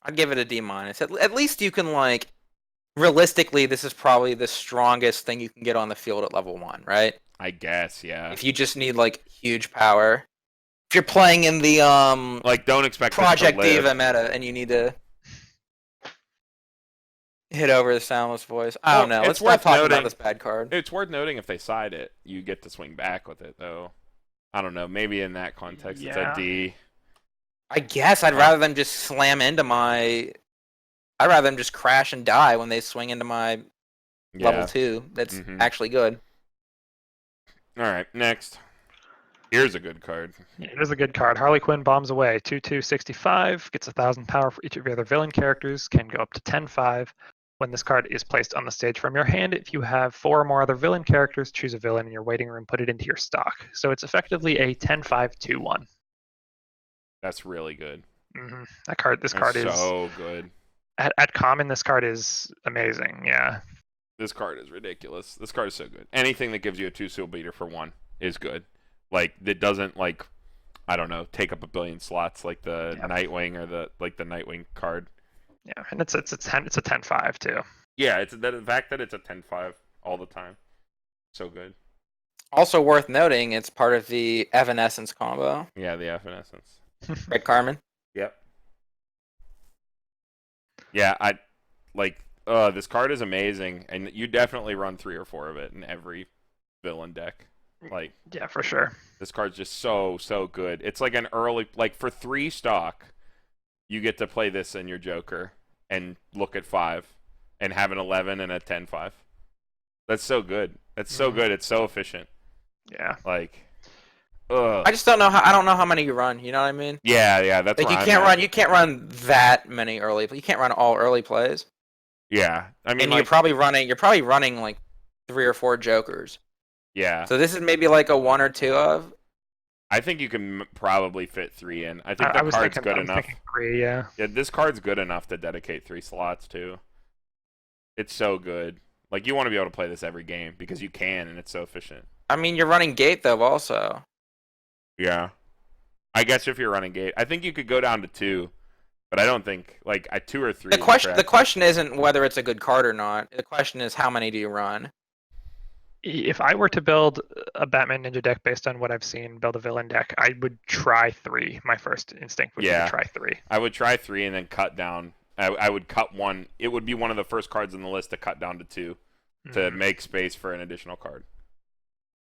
Speaker 2: I'd give it a D-. At least you can, like, realistically, this is probably the strongest thing you can get on the field at level 1, right?
Speaker 1: I guess, yeah.
Speaker 2: If you just need, like, huge power. If you're playing in the
Speaker 1: like, don't expect
Speaker 2: Project
Speaker 1: it to live.
Speaker 2: Diva meta and you need to hit over the soundless voice. I don't know. Let's not talk about this bad card.
Speaker 1: It's worth noting if they side it, you get to swing back with it, though. I don't know. Maybe in that context, it's a D.
Speaker 2: I guess I'd rather them just slam into my... I'd rather them just crash and die when they swing into my level 2. That's actually good.
Speaker 1: All right, next. Here's a good card.
Speaker 3: Yeah, here's a good card. Harley Quinn bombs away. 2/265, gets 1,000 power for each of your other villain characters, can go up to 10/5. When this card is placed on the stage from your hand, if you have 4 or more other villain characters, choose a villain in your waiting room, put it into your stock. So it's effectively a 10/5/2/1.
Speaker 1: That's really good.
Speaker 3: This card is
Speaker 1: so good.
Speaker 3: At common, this card is amazing. Yeah.
Speaker 1: This card is ridiculous. This card is so good. Anything that gives you a 2-seal beater for 1 is good. Like, it doesn't, like, I don't know, take up a billion slots like the Nightwing or the Nightwing card.
Speaker 3: Yeah, and it's a 10/5 too.
Speaker 1: Yeah, it's the fact that it's a 10/5 all the time. So good.
Speaker 2: Also worth noting, it's part of the Evanescence combo.
Speaker 1: Yeah, the Evanescence.
Speaker 2: Right, Carmen?
Speaker 1: Yep. Yeah, this card is amazing, and you definitely run 3 or 4 of it in every villain deck. Like,
Speaker 3: yeah, for sure.
Speaker 1: This card's just so good. It's like an early, like, for 3 stock, you get to play this in your Joker and look at 5 and have an 11 and a 10/5. That's so good. That's so good. It's so efficient.
Speaker 3: Yeah.
Speaker 1: Like, ugh.
Speaker 2: I just don't know how. I don't know how many you run. You know what I mean?
Speaker 1: Yeah. That's
Speaker 2: like you can't run that many early. You can't run all early plays.
Speaker 1: Yeah, I mean,
Speaker 2: and you're probably running like 3 or 4 Jokers.
Speaker 1: Yeah.
Speaker 2: So this is maybe like a 1 or 2 of.
Speaker 1: I think you can probably fit 3 in. I think the card's good enough.
Speaker 3: 3, yeah.
Speaker 1: Yeah, this card's good enough to dedicate 3 slots to. It's so good. Like, you want to be able to play this every game because you can, and it's so efficient.
Speaker 2: I mean, you're running Gate though, also.
Speaker 1: Yeah. I guess if you're running Gate, I think you could go down to 2, but I don't think like at 2 or 3.
Speaker 2: The question isn't whether it's a good card or not. The question is how many do you run?
Speaker 3: If I were to build a Batman Ninja deck based on what I've seen, build a villain deck, I would try 3. My first instinct would be to try 3.
Speaker 1: I would try 3 and then cut down. I would cut 1. It would be one of the first cards on the list to cut down to 2 to make space for an additional card.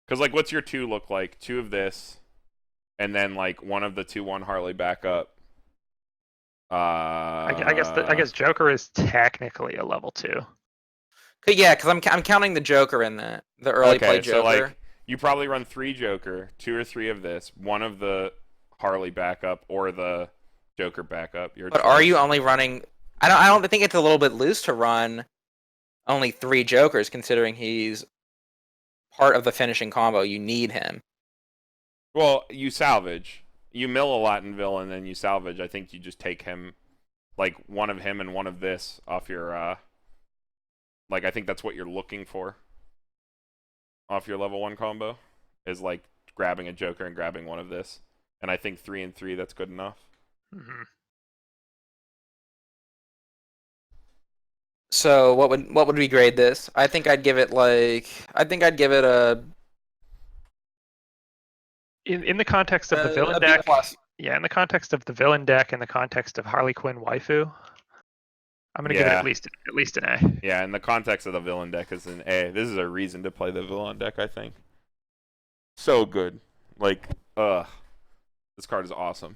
Speaker 1: Because, like, what's your 2 look like? 2 of this, and then, like, 1 of the 2/1 Harley backup.
Speaker 3: I guess Joker is technically a level 2.
Speaker 2: Yeah, because I'm counting the Joker in that, the early play Joker.
Speaker 1: So, like, you probably run 3 Joker, 2 or 3 of this, 1 of the Harley backup or the Joker backup.
Speaker 2: But are you only running? I don't think it's a little bit loose to run only 3 Jokers, considering he's part of the finishing combo. You need him.
Speaker 1: Well, you salvage. You mill a lot in villain, and you salvage. I think you just take him, like, 1 of him and 1 of this off your. Like, I think that's what you're looking for off your level 1 combo, is, like, grabbing a Joker and grabbing 1 of this. And I think 3 and 3, that's good enough.
Speaker 2: So what would we grade this? I think I'd give it a.
Speaker 3: In the context of the villain deck. Yeah, in the context of the villain deck, in the context of Harley Quinn waifu, I'm gonna give it at least an A.
Speaker 1: Yeah, in the context of the villain deck is an A. This is a reason to play the villain deck, I think. So good. Like, this card is awesome.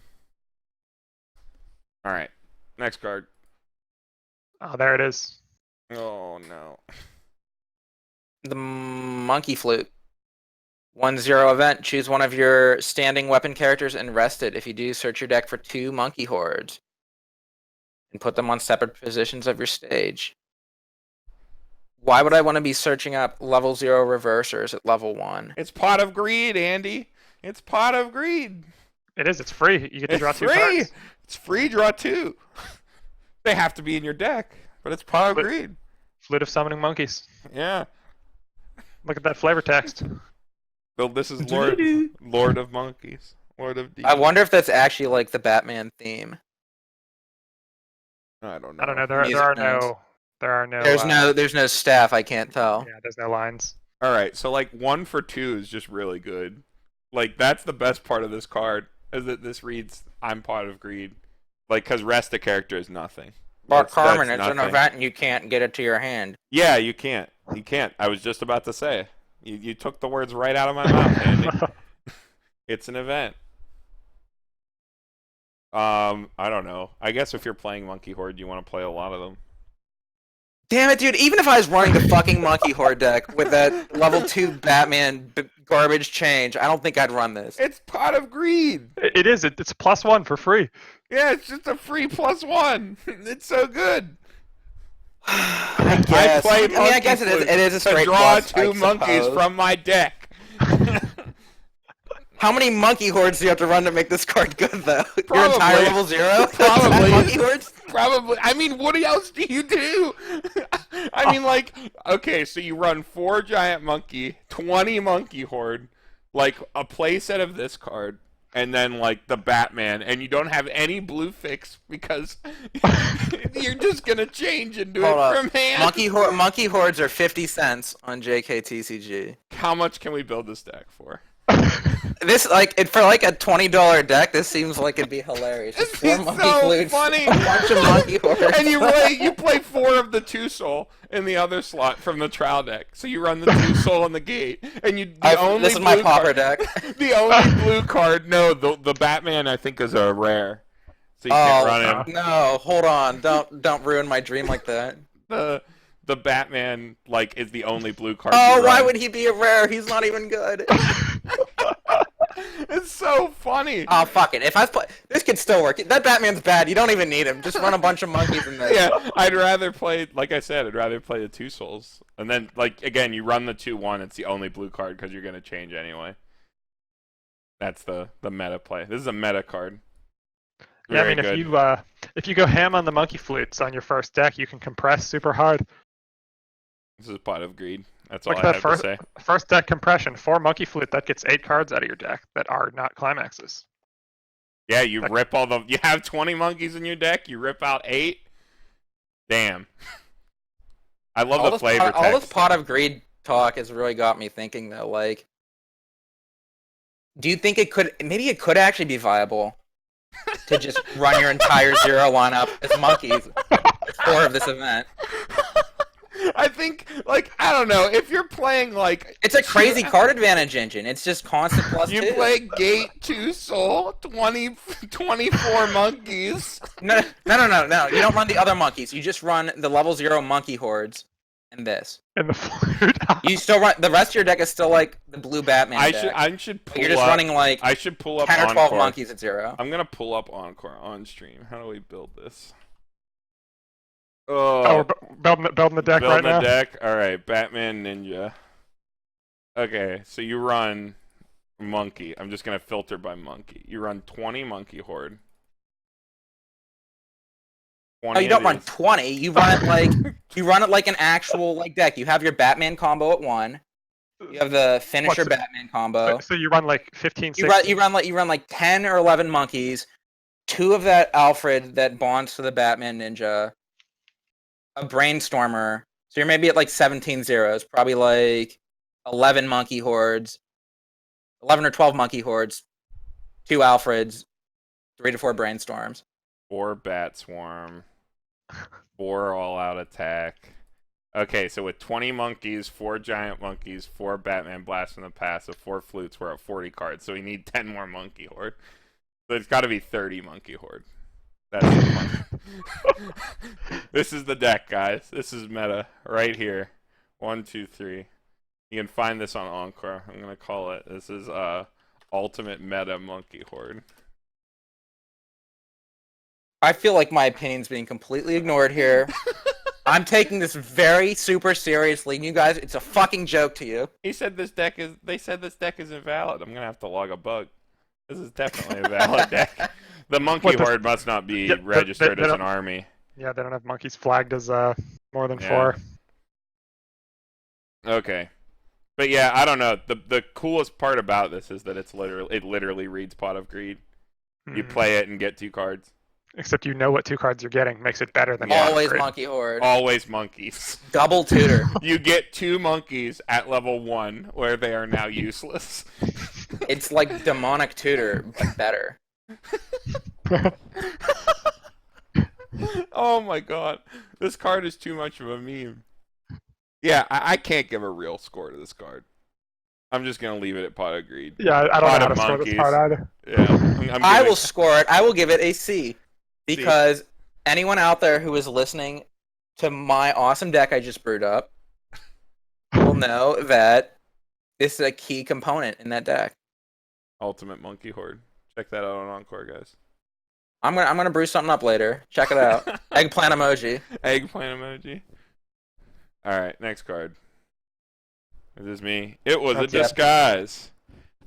Speaker 1: Alright. Next card.
Speaker 3: Oh, there it is.
Speaker 1: Oh no.
Speaker 2: The Monkey Flute. 1/0 event. Choose one of your standing weapon characters and rest it. If you do, search your deck for 2 monkey hordes. And put them on separate positions of your stage. Why would I want to be searching up level 0 reversers at level 1?
Speaker 1: It's Pot of Greed, Andy. It's Pot of Greed.
Speaker 3: It is. It's free. You get to draw
Speaker 1: It's
Speaker 3: 2
Speaker 1: free.
Speaker 3: cards.
Speaker 1: It's free. Draw 2. They have to be in your deck, but it's Pot of Greed.
Speaker 3: Flute of Summoning Monkeys.
Speaker 1: Yeah.
Speaker 3: Look at that flavor text.
Speaker 1: Bill, this is Lord of Monkeys. Lord of D.
Speaker 2: I wonder if that's actually like the Batman theme.
Speaker 1: I don't know.
Speaker 3: I don't know. There are no.
Speaker 2: There's no staff. I can't tell.
Speaker 3: Yeah, there's no lines.
Speaker 1: All right, so like 1 for 2 is just really good. Like that's the best part of this card is that this reads I'm Pot of Greed. Like because rest of character is nothing.
Speaker 2: But Carmen, it's
Speaker 1: nothing.
Speaker 2: an event and you can't get it to your hand.
Speaker 1: Yeah, you can't. You can't. I was just about to say. You took the words right out of my mouth, Andy. It's an event. I don't know. I guess if you're playing Monkey Horde, you want to play a lot of them.
Speaker 2: Damn it, dude. Even if I was running the fucking Monkey Horde deck with that level 2 Batman garbage change, I don't think I'd run this.
Speaker 1: It's Pot of Greed.
Speaker 3: It is. It's +1 for free.
Speaker 1: Yeah, it's just a free +1. It's so good.
Speaker 2: I guess. I guess it is. It is a straight
Speaker 1: draw
Speaker 2: plus,
Speaker 1: 2 monkeys from my deck.
Speaker 2: How many Monkey Hordes do you have to run to make this card good, though?
Speaker 1: Probably.
Speaker 2: Your entire level 0?
Speaker 1: Probably.
Speaker 2: Monkey Hordes?
Speaker 1: Probably. I mean, what else do you do? I mean, like, okay, so you run 4 giant monkey, 20 monkey horde, like a playset of this card, and then like the Batman, and you don't have any blue fix because you're just gonna change and do it from hand.
Speaker 2: Monkey Hordes are 50 cents on JKTCG.
Speaker 1: How much can we build this deck for?
Speaker 2: This for like a $20 deck. This seems like it'd be hilarious. Just 4 monkey flutes,
Speaker 1: funny.
Speaker 2: a bunch of monkey hordes,
Speaker 1: and you play 4 of the 2 soul in the other slot from the trial deck. So you run the 2 soul on the gate, and
Speaker 2: this is my pauper deck.
Speaker 1: The only blue card. No, the Batman I think is a rare, so you can't run him.
Speaker 2: No, hold on. Don't ruin my dream like that.
Speaker 1: The Batman is the only blue card.
Speaker 2: Oh, why would he be a rare? He's not even good.
Speaker 1: It's so funny.
Speaker 2: Oh, fuck it. This could still work. That Batman's bad. You don't even need him. Just run a bunch of monkeys in there.
Speaker 1: Yeah, I'd rather play, like I said, the 2 souls. And then, again, you run the 2/1. It's the only blue card because you're going to change anyway. That's the meta play. This is a meta card.
Speaker 3: Yeah, I mean, if you go ham on the monkey flutes on your first deck, you can compress super hard.
Speaker 1: This is Pot of Greed. That's all I have to say.
Speaker 3: First deck compression, 4 monkey flute, that gets 8 cards out of your deck that are not climaxes.
Speaker 1: Yeah, you have 20 monkeys in your deck, you rip out 8. Damn. I love the flavor text.
Speaker 2: All this Pot of Greed talk has really got me thinking, though, like, do you think maybe it could actually be viable to just run your entire 0 lineup as monkeys as 4 of this event?
Speaker 1: I think, I don't know, if you're playing,
Speaker 2: It's a crazy card advantage engine. It's just constant +2.
Speaker 1: You play Gate 2 Soul, 24 monkeys.
Speaker 2: No. You don't run the other monkeys. You just run the level 0 monkey hordes and this.
Speaker 3: And the flute.
Speaker 2: You still run... The rest of your deck is still, the blue Batman deck.
Speaker 1: I should pull up...
Speaker 2: You're just running,
Speaker 1: I should pull up
Speaker 2: 10 or 12
Speaker 1: Encore.
Speaker 2: monkeys at 0.
Speaker 1: I'm gonna pull up Encore on stream. How do we build this?
Speaker 3: Oh, we're building the deck right now?
Speaker 1: Building the deck? Alright, Batman Ninja. Okay, so you run monkey. I'm just gonna filter by monkey. You run 20 monkey horde.
Speaker 2: Oh, you don't run 20. You run it like an actual deck. You have your Batman combo at 1. You have the finisher Batman combo.
Speaker 3: So you run 15, 16?
Speaker 2: You run 10 or 11 monkeys. 2 of that Alfred that bonds to the Batman Ninja. A Brainstormer. So you're maybe at 17 zeros. Probably 11 monkey hordes. 11 or 12 monkey hordes. 2 Alfreds. 3 to 4 Brainstorms.
Speaker 1: 4 Bat Swarm. 4 all-out attack. Okay, so with 20 monkeys, 4 giant monkeys, 4 Batman Blast from the Past, so 4 flutes, we're at 40 cards. So we need 10 more monkey horde. So it's got to be 30 monkey horde. That's the This is the deck, guys. This is meta right here. 1, 2, 3. You can find this on Encore. I'm gonna call it. This is ultimate meta monkey horde.
Speaker 2: I feel like my opinion's being completely ignored here. I'm taking this very super seriously. And you guys, it's a fucking joke to you.
Speaker 1: He said this deck is. They said this deck is invalid. I'm gonna have to log a bug. This is definitely a valid deck. The monkey horde must not be registered as an army.
Speaker 3: Yeah, they don't have monkeys flagged as more than 4.
Speaker 1: Okay. But yeah, I don't know. The coolest part about this is that it literally reads Pot of Greed. You play it and get 2 cards.
Speaker 3: Except you know what 2 cards you're getting. Makes it better than
Speaker 2: always monkey horde.
Speaker 1: Always monkeys.
Speaker 2: Double tutor.
Speaker 1: You get 2 monkeys at level 1 where they are now useless.
Speaker 2: It's like demonic tutor, but better.
Speaker 1: Oh my god. This card is too much of a meme. Yeah, I can't give a real score to this card. I'm just going to leave it at Pot of Greed.
Speaker 3: Yeah, I don't know how to score this card either.
Speaker 1: Yeah,
Speaker 2: I will score it. I will give it a C. Because anyone out there who is listening to my awesome deck I just brewed up will know that this is a key component in that deck.
Speaker 1: Ultimate Monkey Horde. Check that out on Encore, guys.
Speaker 2: I'm gonna brew something up later. Check it out. Eggplant emoji.
Speaker 1: Eggplant emoji. Alright, next card. Is this me? It was a disguise.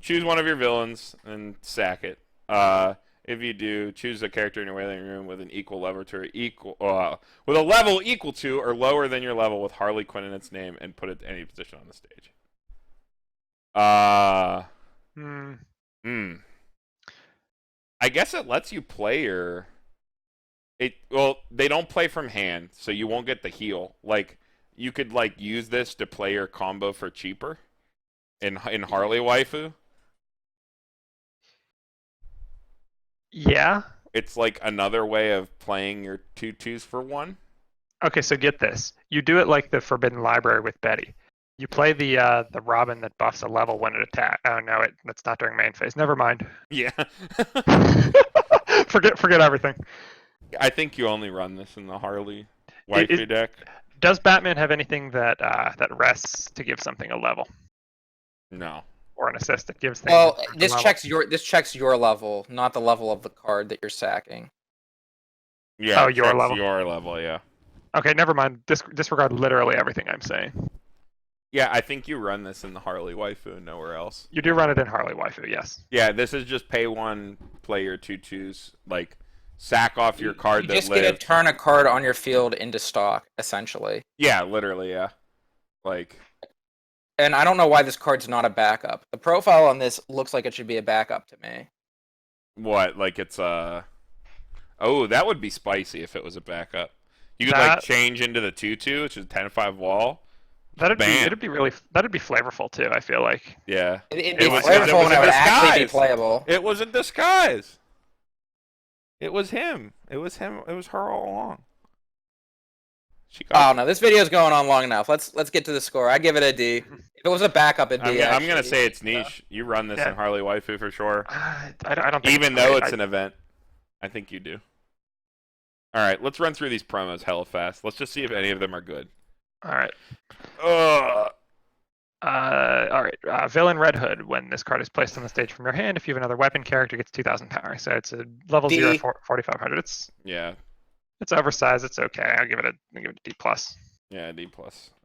Speaker 1: Choose one of your villains and sack it. If you do, choose a character in your waiting room with an equal level to with a level equal to or lower than your level with Harley Quinn in its name and put it to any position on the stage. I guess it lets you play your they don't play from hand, so you won't get the heal. Like you could use this to play your combo for cheaper in Harley waifu.
Speaker 3: Yeah.
Speaker 1: It's like another way of playing your 2/2s for 1.
Speaker 3: Okay, so get this. You do it like the Forbidden Library with Betty. You play the Robin that buffs a level when it attacks. Oh no, that's not during main phase. Never mind.
Speaker 1: Yeah.
Speaker 3: forget everything.
Speaker 1: I think you only run this in the Harley waifu deck.
Speaker 3: Does Batman have anything that rests to give something a level?
Speaker 1: No.
Speaker 3: Or an assist that gives things.
Speaker 2: Well, this checks your level, not the level of the card that you're sacking.
Speaker 1: Yeah.
Speaker 3: Oh, your level.
Speaker 1: Your level, yeah.
Speaker 3: Okay, never mind. Disregard literally everything I'm saying.
Speaker 1: Yeah, I think you run this in the Harley waifu and nowhere else.
Speaker 3: You do run it in Harley waifu, yes.
Speaker 1: Yeah, this is just pay 1, play your 2/2s, sack off your card that
Speaker 2: just
Speaker 1: lived.
Speaker 2: get to turn a card on your field into stock, essentially.
Speaker 1: Yeah, literally, yeah.
Speaker 2: And I don't know why this card's not a backup. The profile on this looks like it should be a backup to me.
Speaker 1: What? It's Oh, that would be spicy if it was a backup. You could change into the 2/2, which is 10/5 wall.
Speaker 3: That'd be flavorful too, I feel like.
Speaker 1: Yeah.
Speaker 2: It'd be flavorful and it would actually be playable.
Speaker 1: It was a disguise. It was him. It was her all along.
Speaker 2: Oh no, this video's going on long enough. Let's get to the score. I give it a D. If it was a backup, it'd be.
Speaker 1: I'm gonna say it's niche. You run this in Harley waifu for sure.
Speaker 3: I don't think
Speaker 1: even though it's an event, I think you do. All right, let's run through these promos hella fast. Let's just see if any of them are good.
Speaker 3: All right. Villain Red Hood. When this card is placed on the stage from your hand, if you have another weapon character, gets 2,000 power. So it's a level 0 4,500. It's oversized. It's okay. I'll give it a D+.
Speaker 1: Yeah, D+.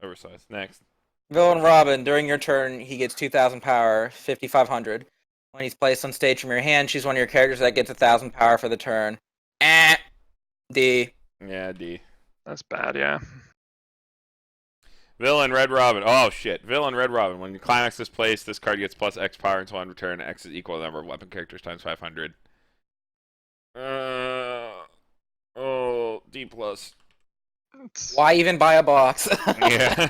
Speaker 1: Oversized. Next.
Speaker 2: Villain Robin. During your turn, he gets 2,000 power, 5,500. When he's placed on stage from your hand, choose one of your characters that gets 1,000 power for the turn. D.
Speaker 1: Yeah, D.
Speaker 3: That's bad. Yeah.
Speaker 1: Villain Red Robin. Oh shit. Villain Red Robin. When you climax this place, this card gets plus X power until end return. X is equal to the number of weapon characters times 500. D+.
Speaker 2: Why even buy a box?
Speaker 1: Yeah.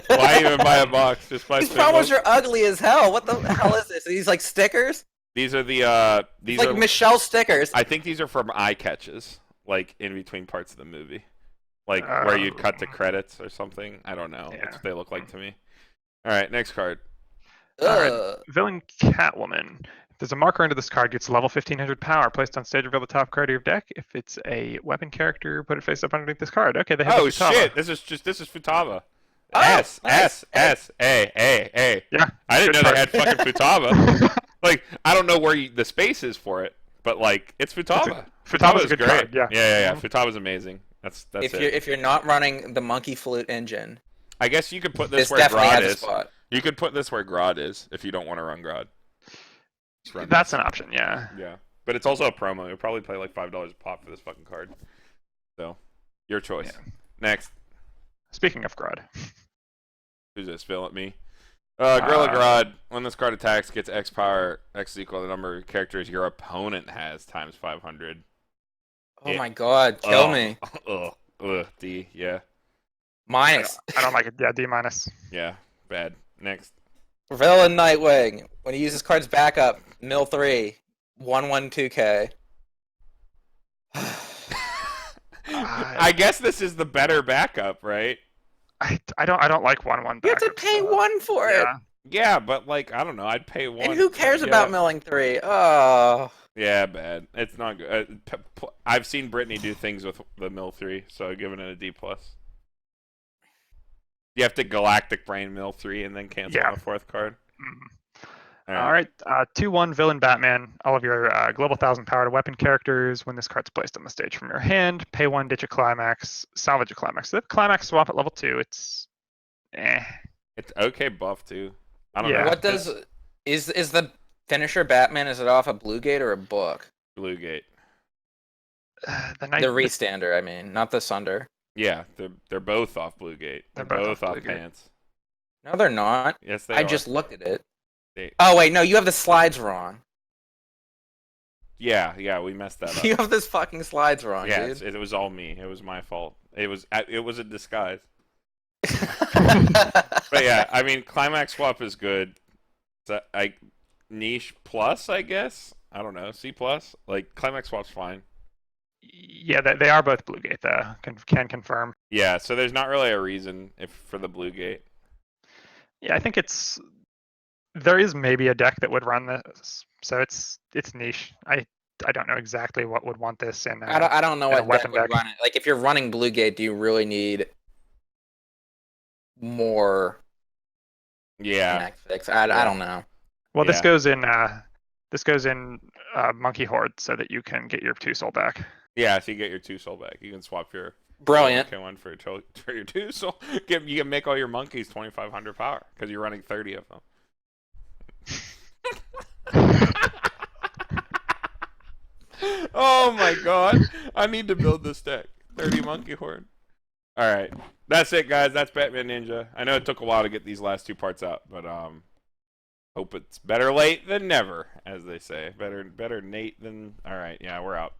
Speaker 1: Why even buy a box? Just buy
Speaker 2: These promos are ugly as hell. What the hell is this? Are these like stickers?
Speaker 1: These are the
Speaker 2: these are Michelle stickers.
Speaker 1: I think these are from eye catches, in between parts of the movie. Where you'd cut to credits or something. I don't know. Yeah. That's what they look like to me. Alright, next card.
Speaker 3: Villain Catwoman. If there's a marker under this card, gets level 1,500 power. Placed on stage, reveal the top card of your deck. If it's a weapon character, put it face up underneath this card. Okay, they have Futaba.
Speaker 1: Shit! This is Futaba. S. A.
Speaker 3: Yeah.
Speaker 1: I didn't know they had fucking Futaba. I don't know where the space is for it, but it's Futaba.
Speaker 3: Futaba's a good
Speaker 1: great.
Speaker 3: Card, yeah.
Speaker 1: Yeah. Futaba's amazing. That's
Speaker 2: if you're not running the monkey flute engine,
Speaker 1: I guess you could put this
Speaker 2: this
Speaker 1: where
Speaker 2: definitely
Speaker 1: Grodd
Speaker 2: has a
Speaker 1: is.
Speaker 2: spot.
Speaker 1: You could put this where Grodd is if you don't want to run Grodd.
Speaker 3: That's an option, yeah.
Speaker 1: Yeah, but it's also a promo. You'll probably pay like $5 a pop for this fucking card. So, your choice.
Speaker 3: Yeah.
Speaker 1: Next.
Speaker 3: Speaking of Grodd.
Speaker 1: Who's this? Phil me. Gorilla Grodd. When this card attacks, gets X power. X is equal to the number of characters your opponent has times 500.
Speaker 2: Oh my god, kill me.
Speaker 1: D, yeah.
Speaker 2: Minus.
Speaker 3: I don't like it. Yeah, D minus.
Speaker 1: Yeah, bad. Next.
Speaker 2: Villain Nightwing. When he uses card's backup, mill 3, 1/2K.
Speaker 1: I guess this is the better backup, right?
Speaker 3: I don't like 1/1 backup.
Speaker 2: You have to pay 1 for it.
Speaker 1: Yeah, but like I don't know. I'd pay 1.
Speaker 2: And who cares about milling 3? Oh.
Speaker 1: Yeah, bad. It's not good. I've seen Brittany do things with the mill 3, so giving it a D+. You have to Galactic Brain mill 3 and then cancel on the 4th card.
Speaker 3: All right. 2/1 Villain Batman. All of your Global 1,000 powered weapon characters, when this card's placed on the stage from your hand, pay 1, ditch a climax, salvage a climax. The climax swap at level 2, it's
Speaker 1: It's okay buff too. I don't
Speaker 3: Yeah.
Speaker 1: know.
Speaker 2: What does is the finisher Batman, is it off a Blue Gate or a book?
Speaker 1: Blue Gate?
Speaker 3: the
Speaker 2: Restander, I mean, not the Sunder.
Speaker 1: Yeah, they're both off Blue Gate. They're both off
Speaker 3: Blue Gate.
Speaker 1: Pants.
Speaker 2: No, they're not.
Speaker 1: Yes, they are.
Speaker 2: I just looked at it.
Speaker 1: They...
Speaker 2: Oh wait, no, you have the slides wrong.
Speaker 1: Yeah, we messed that up.
Speaker 2: You have this fucking slides wrong,
Speaker 1: Yeah,
Speaker 2: dude.
Speaker 1: it was all me. It was my fault. It was a disguise. But yeah, I mean, Climax Swap is good. So, niche plus, I guess. I don't know, C plus. Like Climax Swap's fine.
Speaker 3: Yeah, they are both Blue Gate though. Can confirm.
Speaker 1: Yeah, so there's not really a reason for the Blue Gate.
Speaker 3: Yeah, I think there is maybe a deck that would run this, so it's niche. I don't know exactly what would want this in.
Speaker 2: I don't know
Speaker 3: in a
Speaker 2: what
Speaker 3: weapon
Speaker 2: deck would run it. Like if you're running Blue Gate, do you really need more?
Speaker 1: Yeah.
Speaker 2: I don't know.
Speaker 3: Well,
Speaker 1: Yeah.
Speaker 3: this goes in Monkey Horde so that you can get your 2 soul back.
Speaker 1: Yeah, so you get your 2 soul back. You can swap your
Speaker 2: Brilliant.
Speaker 1: one for your 2 soul. You can make all your monkeys 2,500 power because you're running 30 of them. Oh my god! I need to build this deck. 30 Monkey Horde. All right, that's it, guys. That's Batman Ninja. I know it took a while to get these last 2 parts out, but hope it's better late than never, as they say. Better Nate than. All right, yeah, we're out.